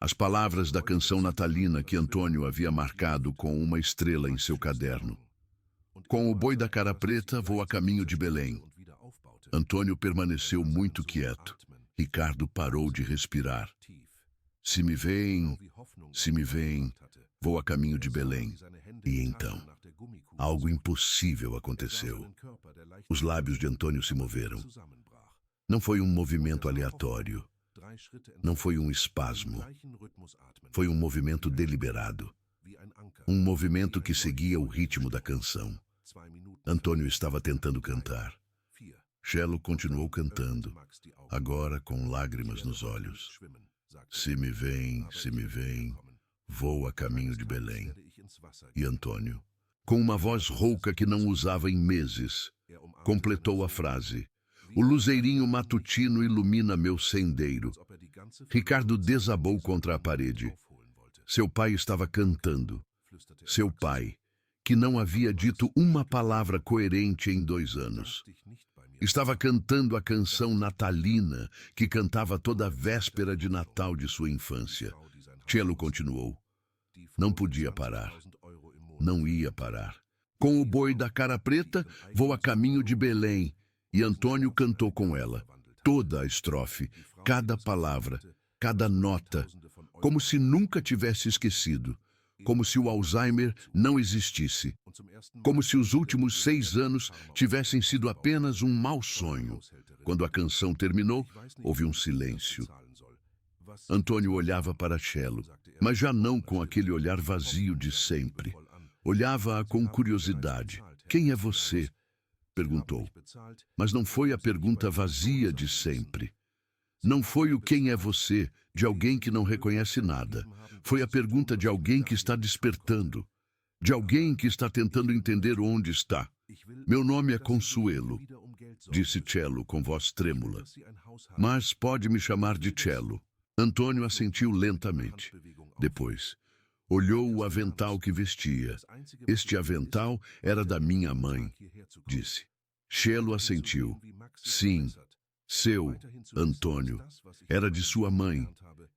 As palavras da canção natalina que Antônio havia marcado com uma estrela em seu caderno. Com o boi da cara preta, vou a caminho de Belém. Antônio permaneceu muito quieto. Ricardo parou de respirar. Se me veem, vou a caminho de Belém. E então, algo impossível aconteceu. Os lábios de Antônio se moveram. Não foi um movimento aleatório. Não foi um espasmo. Foi um movimento deliberado. Um movimento que seguia o ritmo da canção. Antônio estava tentando cantar. Cello continuou cantando, agora com lágrimas nos olhos. Se me veem, vou a caminho de Belém. E Antônio, com uma voz rouca que não usava em meses, completou a frase. O luzeirinho matutino ilumina meu sendeiro. Ricardo desabou contra a parede. Seu pai estava cantando. Seu pai, que não havia dito uma palavra coerente em 2 anos. Estava cantando a canção natalina que cantava toda a véspera de Natal de sua infância. Cello continuou. Não podia parar. Não ia parar. Com o boi da cara preta, vou a caminho de Belém. E Antônio cantou com ela. Toda a estrofe, cada palavra, cada nota, como se nunca tivesse esquecido. Como se o Alzheimer não existisse. Como se os últimos 6 anos tivessem sido apenas um mau sonho. Quando a canção terminou, houve um silêncio. Antônio olhava para Cello, mas já não com aquele olhar vazio de sempre. Olhava-a com curiosidade. Quem é você? Perguntou. Mas não foi a pergunta vazia de sempre. Não foi o quem é você, de alguém que não reconhece nada. Foi a pergunta de alguém que está despertando, de alguém que está tentando entender onde está. Meu nome é Consuelo, disse Cello com voz trêmula. Mas pode me chamar de Cello. Antônio assentiu lentamente. Depois, olhou o avental que vestia. Este avental era da minha mãe, disse. Cello assentiu. Sim, seu, Antônio, era de sua mãe.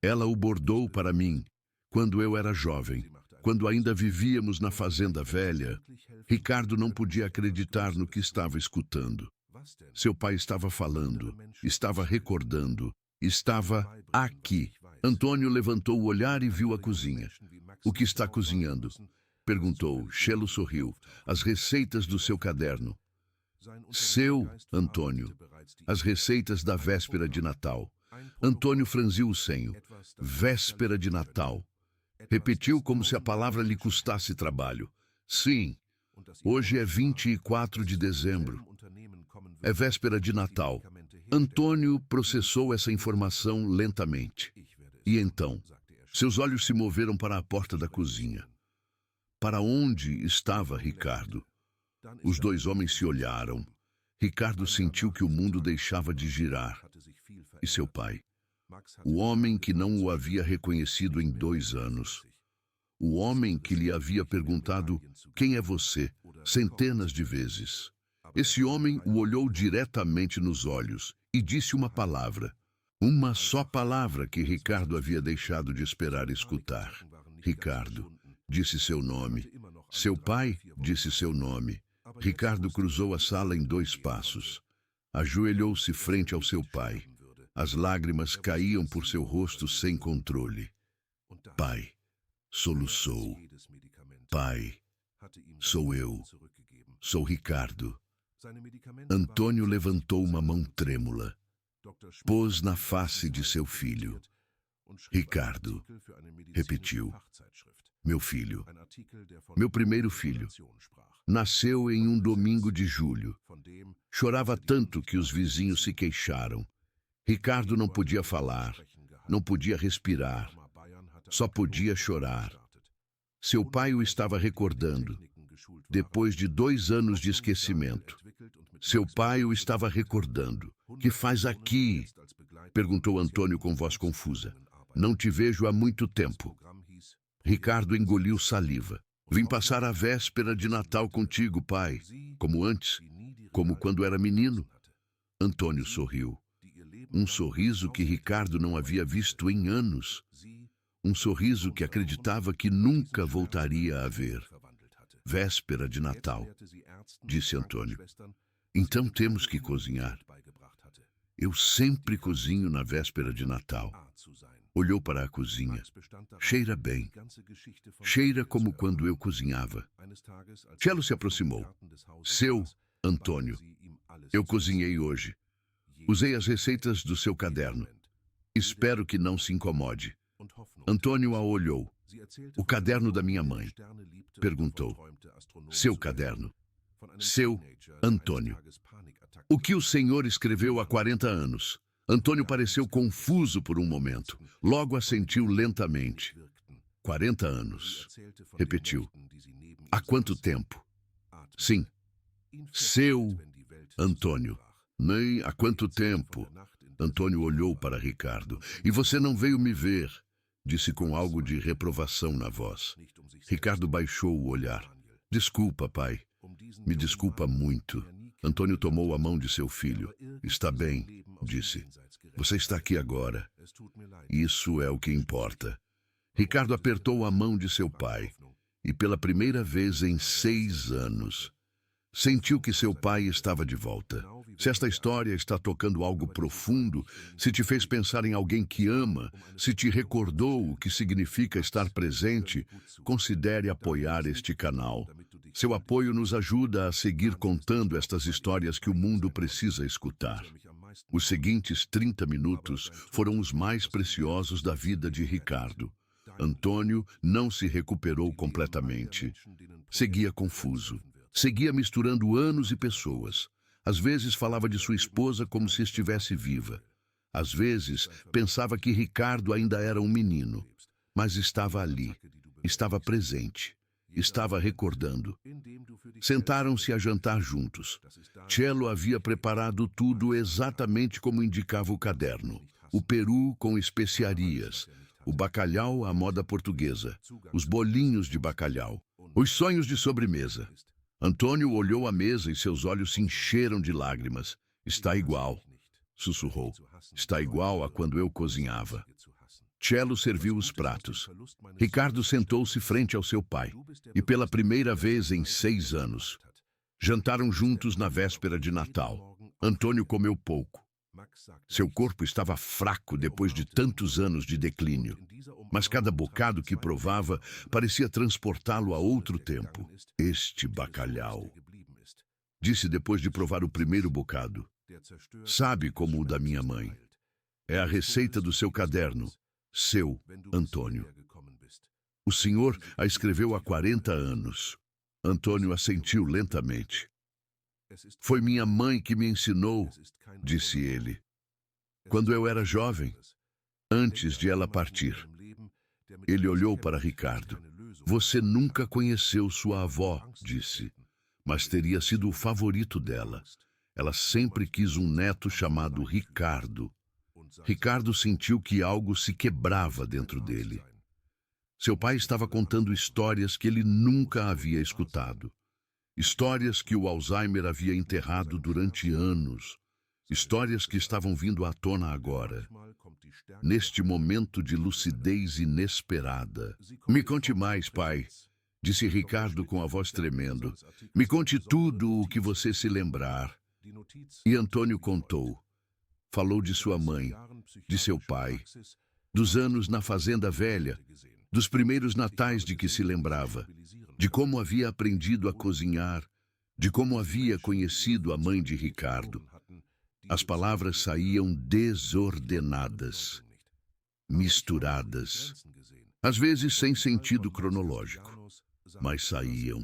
Ela o bordou para mim. Quando eu era jovem, quando ainda vivíamos na fazenda velha, Ricardo não podia acreditar no que estava escutando. Seu pai estava falando, estava recordando, estava aqui. Antônio levantou o olhar e viu a cozinha. O que está cozinhando? Perguntou. Cello sorriu. As receitas do seu caderno. Seu, Antônio. As receitas da véspera de Natal. Antônio franziu o senho. Véspera de Natal. Repetiu como se a palavra lhe custasse trabalho. Sim, hoje é 24 de dezembro. É véspera de Natal. Antônio processou essa informação lentamente. E então, seus olhos se moveram para a porta da cozinha. Para onde estava Ricardo? Os 2 homens se olharam. Ricardo sentiu que o mundo deixava de girar. E seu pai? O homem que não o havia reconhecido em 2 anos. O homem que lhe havia perguntado, quem é você, centenas de vezes. Esse homem o olhou diretamente nos olhos e disse uma palavra. Uma só palavra que Ricardo havia deixado de esperar escutar. Ricardo, disse seu nome. Seu pai disse seu nome. Ricardo cruzou a sala em 2 passos. Ajoelhou-se frente ao seu pai. As lágrimas caíam por seu rosto sem controle. Pai, soluçou. Pai, sou eu. Sou Ricardo. Antônio levantou uma mão trêmula. Pôs na face de seu filho. Ricardo, repetiu. Meu filho. Meu primeiro filho. Nasceu em um domingo de julho. Chorava tanto que os vizinhos se queixaram. Ricardo não podia falar, não podia respirar, só podia chorar. Seu pai o estava recordando, depois de 2 anos de esquecimento. Seu pai o estava recordando. Que faz aqui? Perguntou Antônio com voz confusa. Não te vejo há muito tempo. Ricardo engoliu saliva. Vim passar a véspera de Natal contigo, pai, como antes, como quando era menino. Antônio sorriu. Um sorriso que Ricardo não havia visto em anos. Um sorriso que acreditava que nunca voltaria a ver. Véspera de Natal, disse Antônio. Então temos que cozinhar. Eu sempre cozinho na véspera de Natal. Olhou para a cozinha. Cheira bem. Cheira como quando eu cozinhava. Cello se aproximou. Seu Antônio, eu cozinhei hoje. Usei as receitas do seu caderno. Espero que não se incomode. Antônio a olhou. O caderno da minha mãe. Perguntou. Seu caderno. Seu Antônio. O que o senhor escreveu há 40 anos? Antônio pareceu confuso por um momento. Logo assentiu lentamente. 40 anos. Repetiu. Há quanto tempo? Sim. Seu Antônio. Nem há quanto tempo? Antônio olhou para Ricardo. E você não veio me ver, disse com algo de reprovação na voz. Ricardo baixou o olhar. Desculpa, pai. Me desculpa muito. Antônio tomou a mão de seu filho. Está bem, disse. Você está aqui agora. Isso é o que importa. Ricardo apertou a mão de seu pai. E pela primeira vez em 6 anos, sentiu que seu pai estava de volta. Se esta história está tocando algo profundo, se te fez pensar em alguém que ama, se te recordou o que significa estar presente, considere apoiar este canal. Seu apoio nos ajuda a seguir contando estas histórias que o mundo precisa escutar. Os seguintes 30 minutos foram os mais preciosos da vida de Ricardo. Antônio não se recuperou completamente. Seguia confuso. Seguia misturando anos e pessoas. Às vezes falava de sua esposa como se estivesse viva. Às vezes pensava que Ricardo ainda era um menino. Mas estava ali. Estava presente. Estava recordando. Sentaram-se a jantar juntos. Cello havia preparado tudo exatamente como indicava o caderno. O peru com especiarias. O bacalhau à moda portuguesa. Os bolinhos de bacalhau. Os sonhos de sobremesa. Antônio olhou a mesa e seus olhos se encheram de lágrimas. Está igual, sussurrou. Está igual a quando eu cozinhava. Cello serviu os pratos. Ricardo sentou-se frente ao seu pai. E pela primeira vez em 6 anos, jantaram juntos na véspera de Natal. Antônio comeu pouco. Seu corpo estava fraco depois de tantos anos de declínio. Mas cada bocado que provava parecia transportá-lo a outro tempo. Este bacalhau, disse depois de provar o primeiro bocado. Sabe como o da minha mãe. É a receita do seu caderno. Seu Antônio. O senhor a escreveu há 40 anos. Antônio assentiu lentamente. Foi minha mãe que me ensinou, disse ele. Quando eu era jovem, antes de ela partir. Ele olhou para Ricardo. Você nunca conheceu sua avó, disse, mas teria sido o favorito dela. Ela sempre quis um neto chamado Ricardo. Ricardo sentiu que algo se quebrava dentro dele. Seu pai estava contando histórias que ele nunca havia escutado. Histórias que o Alzheimer havia enterrado durante anos. Histórias que estavam vindo à tona agora. Neste momento de lucidez inesperada. Me conte mais, pai, disse Ricardo com a voz tremendo. Me conte tudo o que você se lembrar. E Antônio contou. Falou de sua mãe, de seu pai, dos anos na fazenda velha, dos primeiros natais de que se lembrava, de como havia aprendido a cozinhar, de como havia conhecido a mãe de Ricardo. As palavras saíam desordenadas, misturadas, às vezes sem sentido cronológico, mas saíam.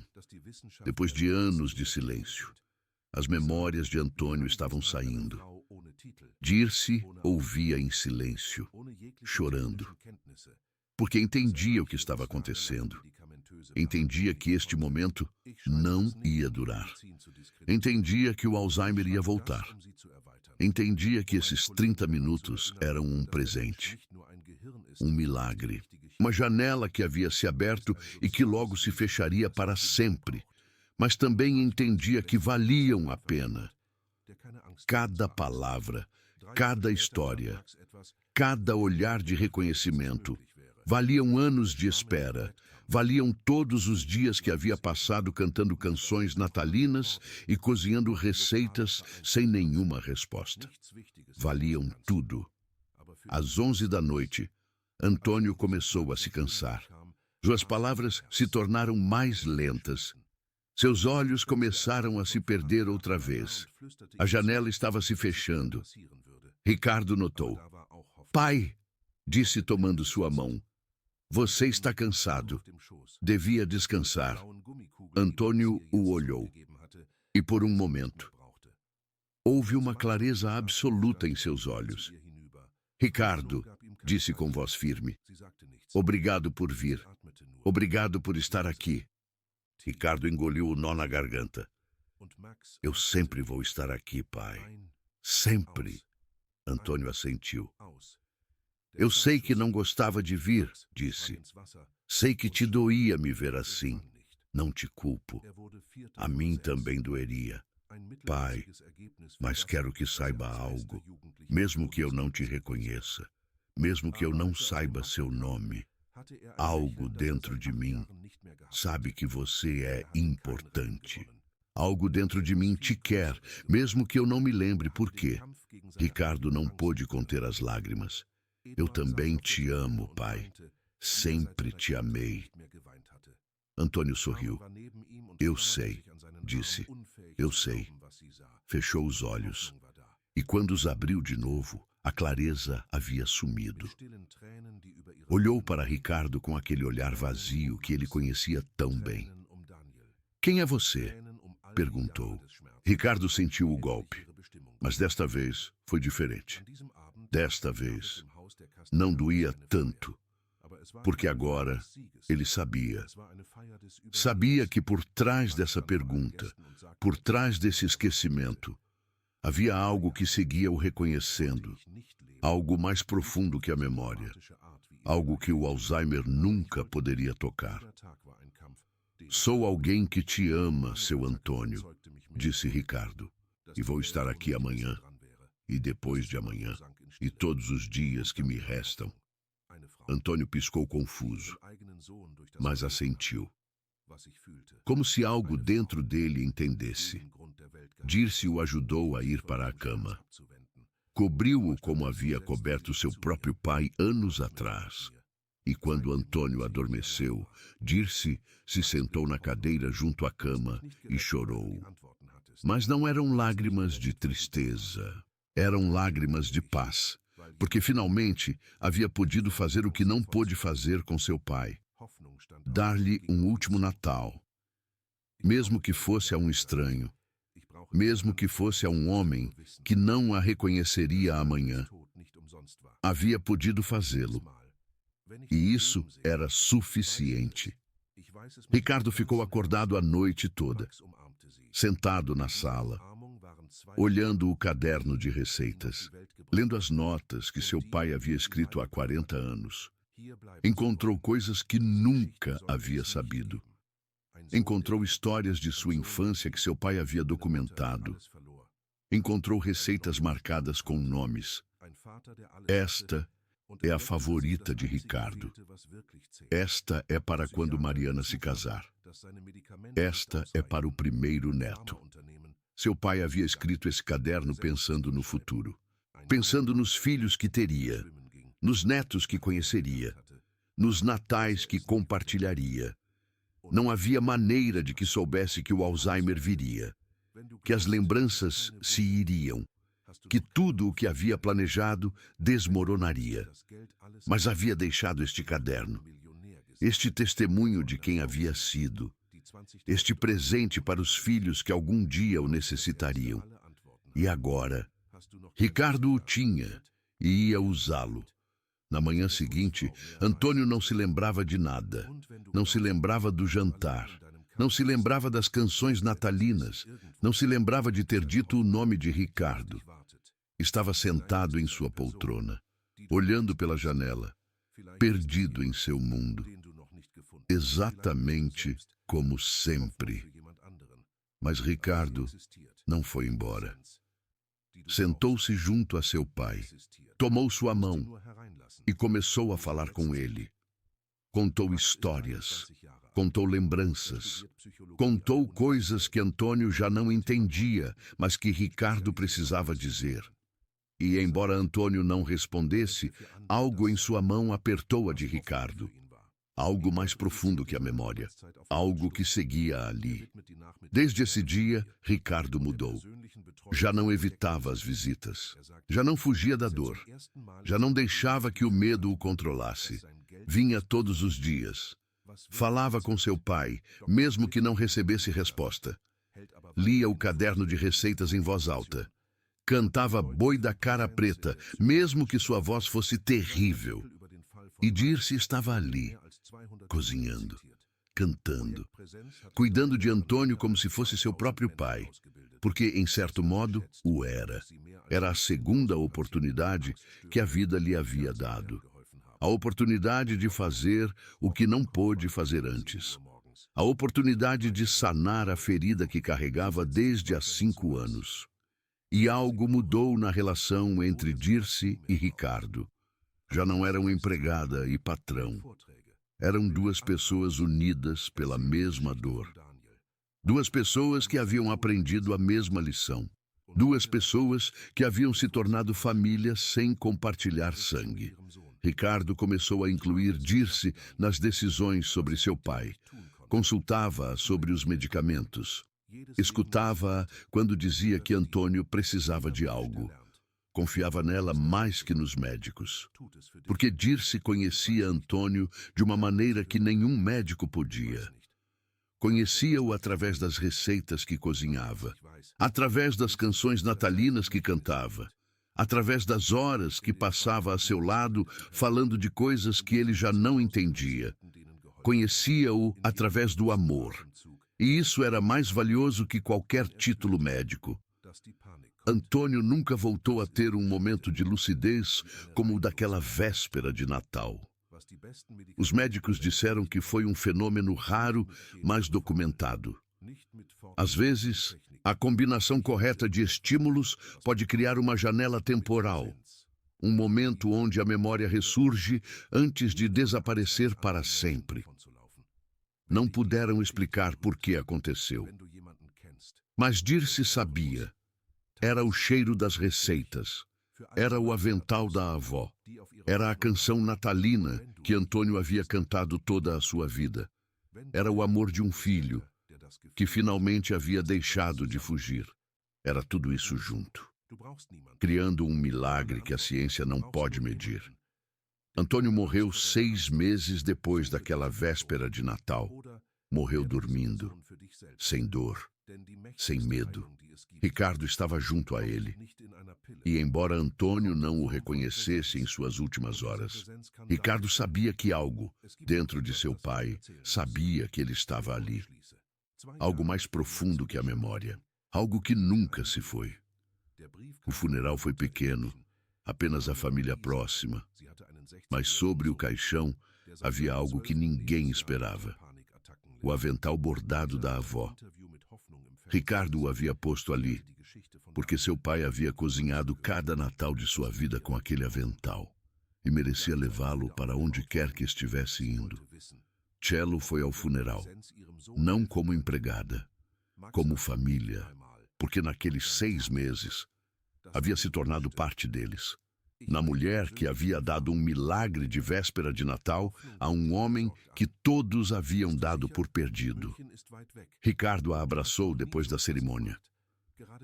Depois de anos de silêncio, as memórias de Antônio estavam saindo. Dirce ouvia em silêncio, chorando, porque entendia o que estava acontecendo. Entendia que este momento não ia durar. Entendia que o Alzheimer ia voltar. Entendia que esses 30 minutos eram um presente, um milagre, uma janela que havia se aberto e que logo se fecharia para sempre. Mas também entendia que valiam a pena. Cada palavra, cada história, cada olhar de reconhecimento Valiam anos de espera. Valiam todos os dias que havia passado cantando canções natalinas e cozinhando receitas sem nenhuma resposta. Valiam tudo. Às 11 da noite, Antônio começou a se cansar. Suas palavras se tornaram mais lentas. Seus olhos começaram a se perder outra vez. A janela estava se fechando. Ricardo notou. "Pai", disse tomando sua mão, "você está cansado. Devia descansar." Antônio o olhou. E por um momento, houve uma clareza absoluta em seus olhos. "Ricardo", disse com voz firme, "obrigado por vir. Obrigado por estar aqui." Ricardo engoliu o nó na garganta. "Eu sempre vou estar aqui, pai. Sempre." Antônio assentiu. "Eu sei que não gostava de vir", disse. "Sei que te doía me ver assim. Não te culpo. A mim também doeria. Pai, mas quero que saiba algo, mesmo que eu não te reconheça, mesmo que eu não saiba seu nome. Algo dentro de mim sabe que você é importante. Algo dentro de mim te quer, mesmo que eu não me lembre por quê." Ricardo não pôde conter as lágrimas. "Eu também te amo, pai. Sempre te amei." Antônio sorriu. "Eu sei", disse. "Eu sei." Fechou os olhos. E quando os abriu de novo, a clareza havia sumido. Olhou para Ricardo com aquele olhar vazio que ele conhecia tão bem. "Quem é você?" perguntou. Ricardo sentiu o golpe, mas desta vez foi diferente. Desta vez não doía tanto, porque agora ele sabia. Sabia que por trás dessa pergunta, por trás desse esquecimento, havia algo que seguia o reconhecendo, algo mais profundo que a memória, algo que o Alzheimer nunca poderia tocar. "Sou alguém que te ama, seu Antônio", disse Ricardo, "e vou estar aqui amanhã, e depois de amanhã, e todos os dias que me restam." Antônio piscou confuso, mas assentiu. Como se algo dentro dele entendesse. Dirce o ajudou a ir para a cama. Cobriu-o como havia coberto seu próprio pai anos atrás. E quando Antônio adormeceu, Dirce se sentou na cadeira junto à cama e chorou. Mas não eram lágrimas de tristeza, eram lágrimas de paz, porque finalmente havia podido fazer o que não pôde fazer com seu pai: dar-lhe um último Natal, mesmo que fosse a um estranho, mesmo que fosse a um homem que não a reconheceria amanhã. Havia podido fazê-lo. E isso era suficiente. Ricardo ficou acordado a noite toda, sentado na sala, olhando o caderno de receitas, lendo as notas que seu pai havia escrito há 40 anos. Encontrou coisas que nunca havia sabido. Encontrou histórias de sua infância que seu pai havia documentado. Encontrou receitas marcadas com nomes. Esta é a favorita de Ricardo. Esta é para quando Mariana se casar. Esta é para o primeiro neto. Seu pai havia escrito esse caderno pensando no futuro, pensando nos filhos que teria, nos netos que conheceria, nos natais que compartilharia. Não havia maneira de que soubesse que o Alzheimer viria, que as lembranças se iriam, que tudo o que havia planejado desmoronaria. Mas havia deixado este caderno, este testemunho de quem havia sido, este presente para os filhos que algum dia o necessitariam. E agora, Ricardo o tinha e ia usá-lo. Na manhã seguinte, Antônio não se lembrava de nada. Não se lembrava do jantar. Não se lembrava das canções natalinas. Não se lembrava de ter dito o nome de Ricardo. Estava sentado em sua poltrona, olhando pela janela, perdido em seu mundo. Exatamente como sempre. Mas Ricardo não foi embora. Sentou-se junto a seu pai, tomou sua mão e começou a falar com ele. Contou histórias, contou lembranças, contou coisas que Antônio já não entendia, mas que Ricardo precisava dizer. E, embora Antônio não respondesse, algo em sua mão apertou a de Ricardo. Algo mais profundo que a memória, algo que seguia ali. Desde esse dia, Ricardo mudou. Já não evitava as visitas, já não fugia da dor, já não deixava que o medo o controlasse. Vinha todos os dias. Falava com seu pai, mesmo que não recebesse resposta. Lia o caderno de receitas em voz alta. Cantava Boi da Cara Preta, mesmo que sua voz fosse terrível. E Dirce estava ali, cozinhando, cantando, cuidando de Antônio como se fosse seu próprio pai, porque, em certo modo, o era. Era a segunda oportunidade que a vida lhe havia dado. A oportunidade de fazer o que não pôde fazer antes. A oportunidade de sanar a ferida que carregava desde há 5 anos. E algo mudou na relação entre Dirce e Ricardo. Já não eram empregada e patrão. Eram duas pessoas unidas pela mesma dor. Duas pessoas que haviam aprendido a mesma lição. Duas pessoas que haviam se tornado família sem compartilhar sangue. Ricardo começou a incluir Dirce nas decisões sobre seu pai. Consultava-a sobre os medicamentos. Escutava-a quando dizia que Antônio precisava de algo. Confiava nela mais que nos médicos. Porque Dirce conhecia Antônio de uma maneira que nenhum médico podia. Conhecia-o através das receitas que cozinhava, através das canções natalinas que cantava, através das horas que passava a seu lado falando de coisas que ele já não entendia. Conhecia-o através do amor. E isso era mais valioso que qualquer título médico. Antônio nunca voltou a ter um momento de lucidez como o daquela véspera de Natal. Os médicos disseram que foi um fenômeno raro, mas documentado. Às vezes, a combinação correta de estímulos pode criar uma janela temporal, um momento onde a memória ressurge antes de desaparecer para sempre. Não puderam explicar por que aconteceu. Mas Dirce sabia. Era o cheiro das receitas. Era o avental da avó. Era a canção natalina que Antônio havia cantado toda a sua vida. Era o amor de um filho, que finalmente havia deixado de fugir. Era tudo isso junto, criando um milagre que a ciência não pode medir. Antônio morreu 6 meses depois daquela véspera de Natal. Morreu dormindo, sem dor, sem medo. Ricardo estava junto a ele. E embora Antônio não o reconhecesse em suas últimas horas, Ricardo sabia que algo, dentro de seu pai, sabia que ele estava ali. Algo mais profundo que a memória. Algo que nunca se foi. O funeral foi pequeno, apenas a família próxima. Mas sobre o caixão havia algo que ninguém esperava. O avental bordado da avó. Ricardo o havia posto ali, porque seu pai havia cozinhado cada Natal de sua vida com aquele avental, e merecia levá-lo para onde quer que estivesse indo. Cello foi ao funeral, não como empregada, como família, porque naqueles 6 meses havia se tornado parte deles. Na mulher que havia dado um milagre de véspera de Natal a um homem que todos haviam dado por perdido. Ricardo a abraçou depois da cerimônia.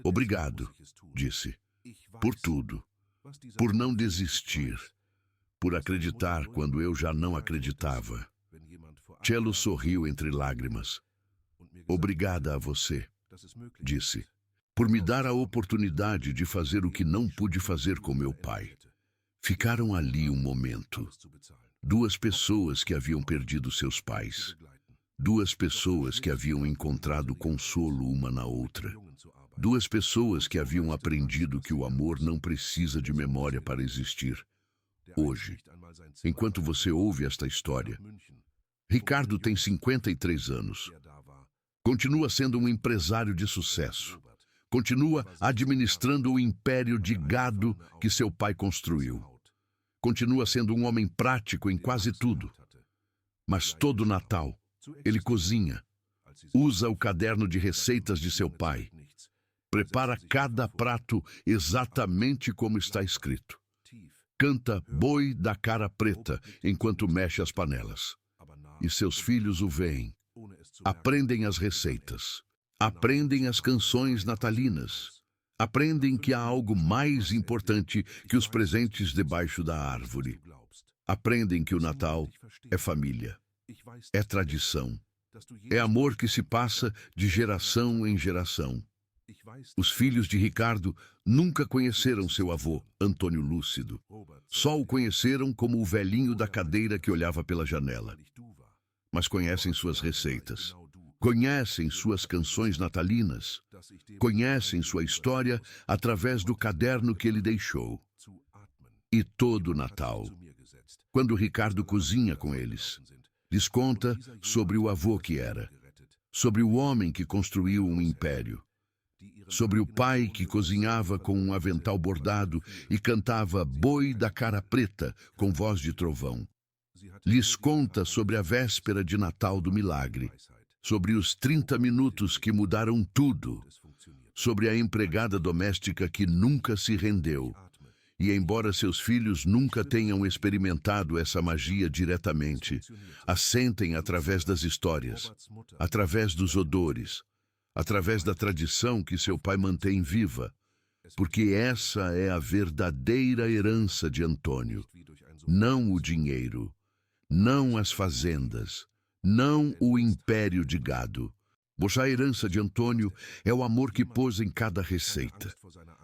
Obrigado, disse, por tudo, por não desistir, por acreditar quando eu já não acreditava. Cello sorriu entre lágrimas. Obrigada a você, disse, por me dar a oportunidade de fazer o que não pude fazer com meu pai. Ficaram ali um momento. 2 pessoas que haviam perdido seus pais. 2 pessoas que haviam encontrado consolo uma na outra. 2 pessoas que haviam aprendido que o amor não precisa de memória para existir. Hoje, enquanto você ouve esta história, Ricardo tem 53 anos. Continua sendo um empresário de sucesso. Continua administrando o império de gado que seu pai construiu. Continua sendo um homem prático em quase tudo. Mas todo Natal, ele cozinha, usa o caderno de receitas de seu pai, prepara cada prato exatamente como está escrito. Canta Boi da Cara Preta enquanto mexe as panelas. E seus filhos o veem. Aprendem as receitas. Aprendem as canções natalinas. Aprendem que há algo mais importante que os presentes debaixo da árvore. Aprendem que o Natal é família, é tradição, é amor que se passa de geração em geração. Os filhos de Ricardo nunca conheceram seu avô, Antônio Lúcido. Só o conheceram como o velhinho da cadeira que olhava pela janela. Mas conhecem suas receitas, conhecem suas canções natalinas, conhecem sua história através do caderno que ele deixou. E todo Natal, quando Ricardo cozinha com eles, lhes conta sobre o avô que era, sobre o homem que construiu um império, sobre o pai que cozinhava com um avental bordado e cantava Boi da Cara Preta com voz de trovão. Lhes conta sobre a véspera de Natal do milagre, sobre os 30 minutos que mudaram tudo, sobre a empregada doméstica que nunca se rendeu. E embora seus filhos nunca tenham experimentado essa magia diretamente, a sentem através das histórias, através dos odores, através da tradição que seu pai mantém viva, porque essa é a verdadeira herança de Antônio. Não o dinheiro, não as fazendas, não o império de gado. A herança de Antônio é o amor que pôs em cada receita,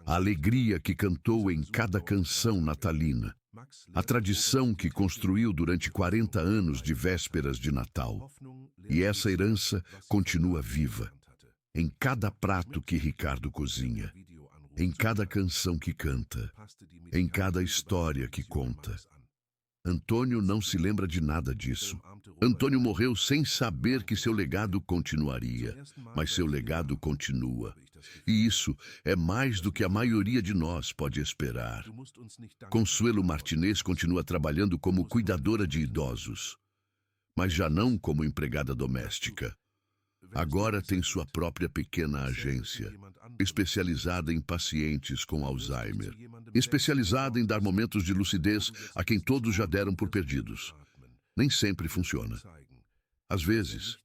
a alegria que cantou em cada canção natalina, a tradição que construiu durante 40 anos de vésperas de Natal. E essa herança continua viva, em cada prato que Ricardo cozinha, em cada canção que canta, em cada história que conta. Antônio não se lembra de nada disso. Antônio morreu sem saber que seu legado continuaria, mas seu legado continua. E isso é mais do que a maioria de nós pode esperar. Consuelo Martinez continua trabalhando como cuidadora de idosos, mas já não como empregada doméstica. Agora tem sua própria pequena agência, especializada em pacientes com Alzheimer, especializada em dar momentos de lucidez a quem todos já deram por perdidos. Nem sempre funciona. Às vezes,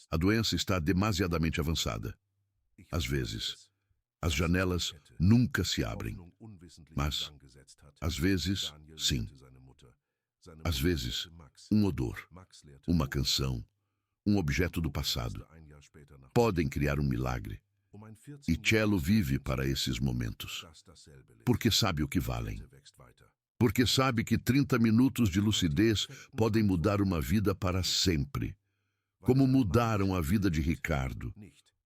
a doença está demasiadamente avançada. Às vezes, as janelas nunca se abrem. Mas, às vezes, sim. Às vezes, um odor, uma canção, um objeto do passado podem criar um milagre. E Cello vive para esses momentos, porque sabe o que valem. Porque sabe que 30 minutos de lucidez podem mudar uma vida para sempre. Como mudaram a vida de Ricardo.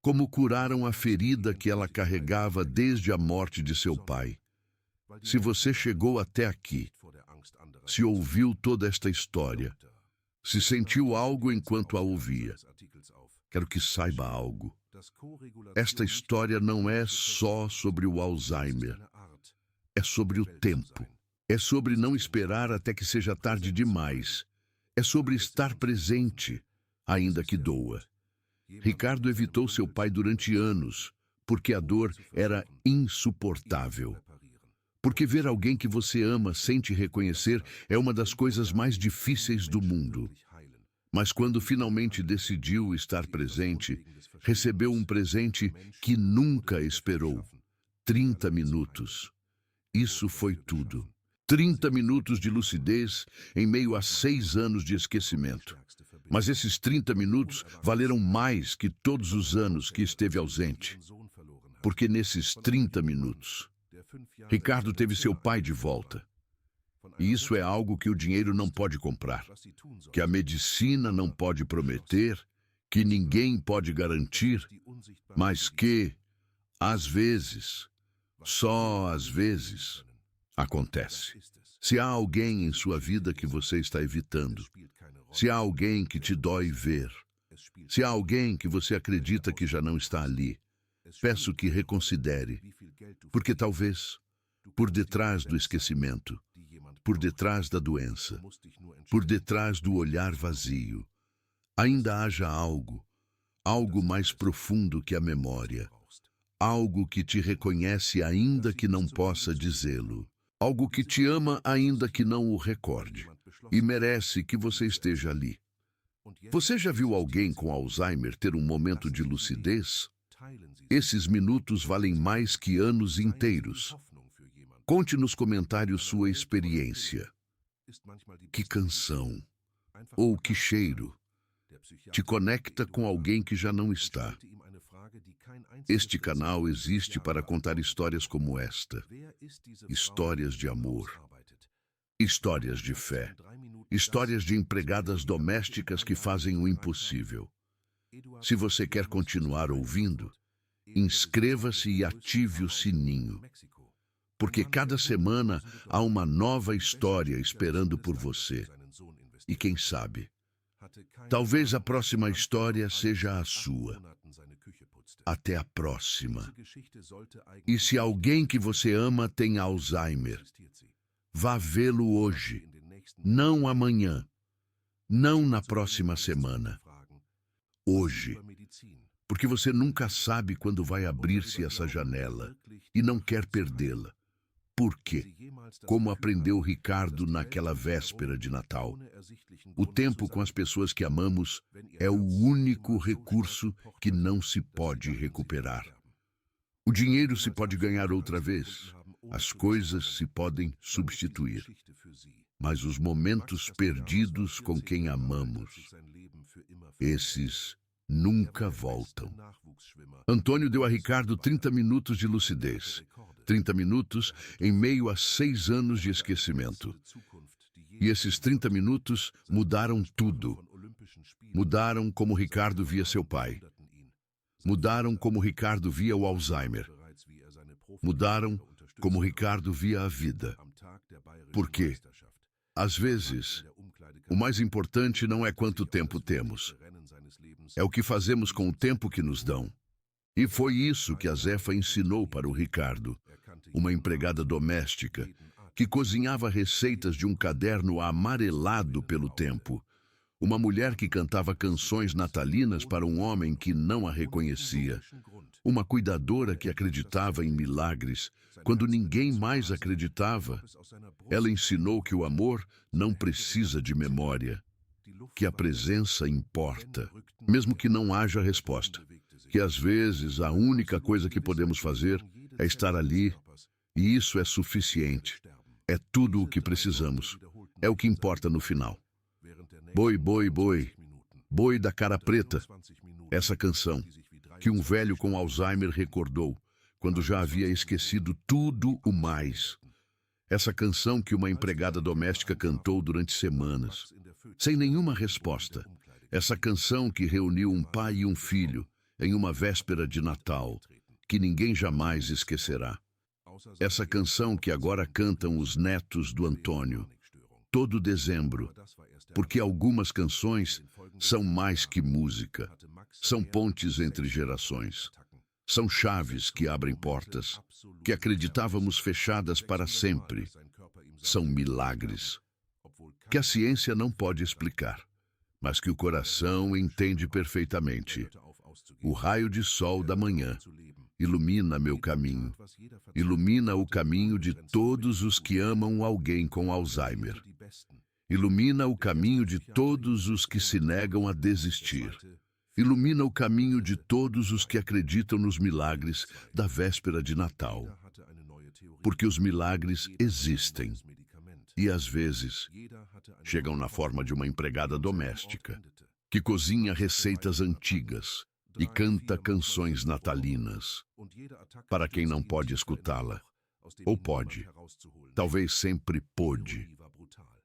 Como curaram a ferida que ela carregava desde a morte de seu pai. Se você chegou até aqui, se ouviu toda esta história, se sentiu algo enquanto a ouvia, quero que saiba algo. Esta história não é só sobre o Alzheimer. É sobre o tempo. É sobre não esperar até que seja tarde demais. É sobre estar presente, ainda que doa. Ricardo evitou seu pai durante anos, porque a dor era insuportável. Porque ver alguém que você ama sem te reconhecer é uma das coisas mais difíceis do mundo. Mas quando finalmente decidiu estar presente, recebeu um presente que nunca esperou. 30 minutos. Isso foi tudo. 30 minutos de lucidez em meio a 6 anos de esquecimento. Mas esses 30 minutos valeram mais que todos os anos que esteve ausente. Porque nesses 30 minutos, Ricardo teve seu pai de volta. E isso é algo que o dinheiro não pode comprar, que a medicina não pode prometer, que ninguém pode garantir, mas que, às vezes, só às vezes, acontece. Se há alguém em sua vida que você está evitando, se há alguém que te dói ver, se há alguém que você acredita que já não está ali, peço que reconsidere, porque talvez, por detrás do esquecimento, por detrás da doença, por detrás do olhar vazio, ainda haja algo mais profundo que a memória, algo que te reconhece ainda que não possa dizê-lo, algo que te ama ainda que não o recorde, e merece que você esteja ali. Você já viu alguém com Alzheimer ter um momento de lucidez? Esses minutos valem mais que anos inteiros. Conte nos comentários sua experiência. Que canção, ou que cheiro, te conecta com alguém que já não está. Este canal existe para contar histórias como esta. Histórias de amor, histórias de fé, histórias de empregadas domésticas que fazem o impossível. Se você quer continuar ouvindo, inscreva-se e ative o sininho, porque cada semana há uma nova história esperando por você. E quem sabe, talvez a próxima história seja a sua. Até a próxima. E se alguém que você ama tem Alzheimer, vá vê-lo hoje, não amanhã, não na próxima semana. Hoje. Porque você nunca sabe quando vai abrir-se essa janela e não quer perdê-la. Por quê? Como aprendeu Ricardo naquela véspera de Natal, o tempo com as pessoas que amamos é o único recurso que não se pode recuperar. O dinheiro se pode ganhar outra vez, as coisas se podem substituir, mas os momentos perdidos com quem amamos, esses nunca voltam. Antônio deu a Ricardo 30 minutos de lucidez. 30 minutos em meio a 6 anos de esquecimento. E esses 30 minutos mudaram tudo. Mudaram como Ricardo via seu pai. Mudaram como Ricardo via o Alzheimer. Mudaram como Ricardo via a vida. Porque, às vezes, o mais importante não é quanto tempo temos. É o que fazemos com o tempo que nos dão. E foi isso que a Zefa ensinou para o Ricardo, uma empregada doméstica que cozinhava receitas de um caderno amarelado pelo tempo. Uma mulher que cantava canções natalinas para um homem que não a reconhecia. Uma cuidadora que acreditava em milagres quando ninguém mais acreditava. Ela ensinou que o amor não precisa de memória, que a presença importa, mesmo que não haja resposta. Que às vezes a única coisa que podemos fazer é estar ali, e isso é suficiente. É tudo o que precisamos. É o que importa no final. Boi, boi, boi, boi da cara preta. Essa canção, que um velho com Alzheimer recordou, quando já havia esquecido tudo o mais. Essa canção que uma empregada doméstica cantou durante semanas, sem nenhuma resposta. Essa canção que reuniu um pai e um filho em uma véspera de Natal, que ninguém jamais esquecerá. Essa canção que agora cantam os netos do Antônio, todo dezembro, porque algumas canções são mais que música, são pontes entre gerações, são chaves que abrem portas, que acreditávamos fechadas para sempre, são milagres, que a ciência não pode explicar, mas que o coração entende perfeitamente. O raio de sol da manhã ilumina meu caminho, ilumina o caminho de todos os que amam alguém com Alzheimer. Ilumina o caminho de todos os que se negam a desistir. Ilumina o caminho de todos os que acreditam nos milagres da véspera de Natal. Porque os milagres existem. E às vezes chegam na forma de uma empregada doméstica, que cozinha receitas antigas e canta canções natalinas, para quem não pode escutá-la, ou pode, talvez sempre pôde.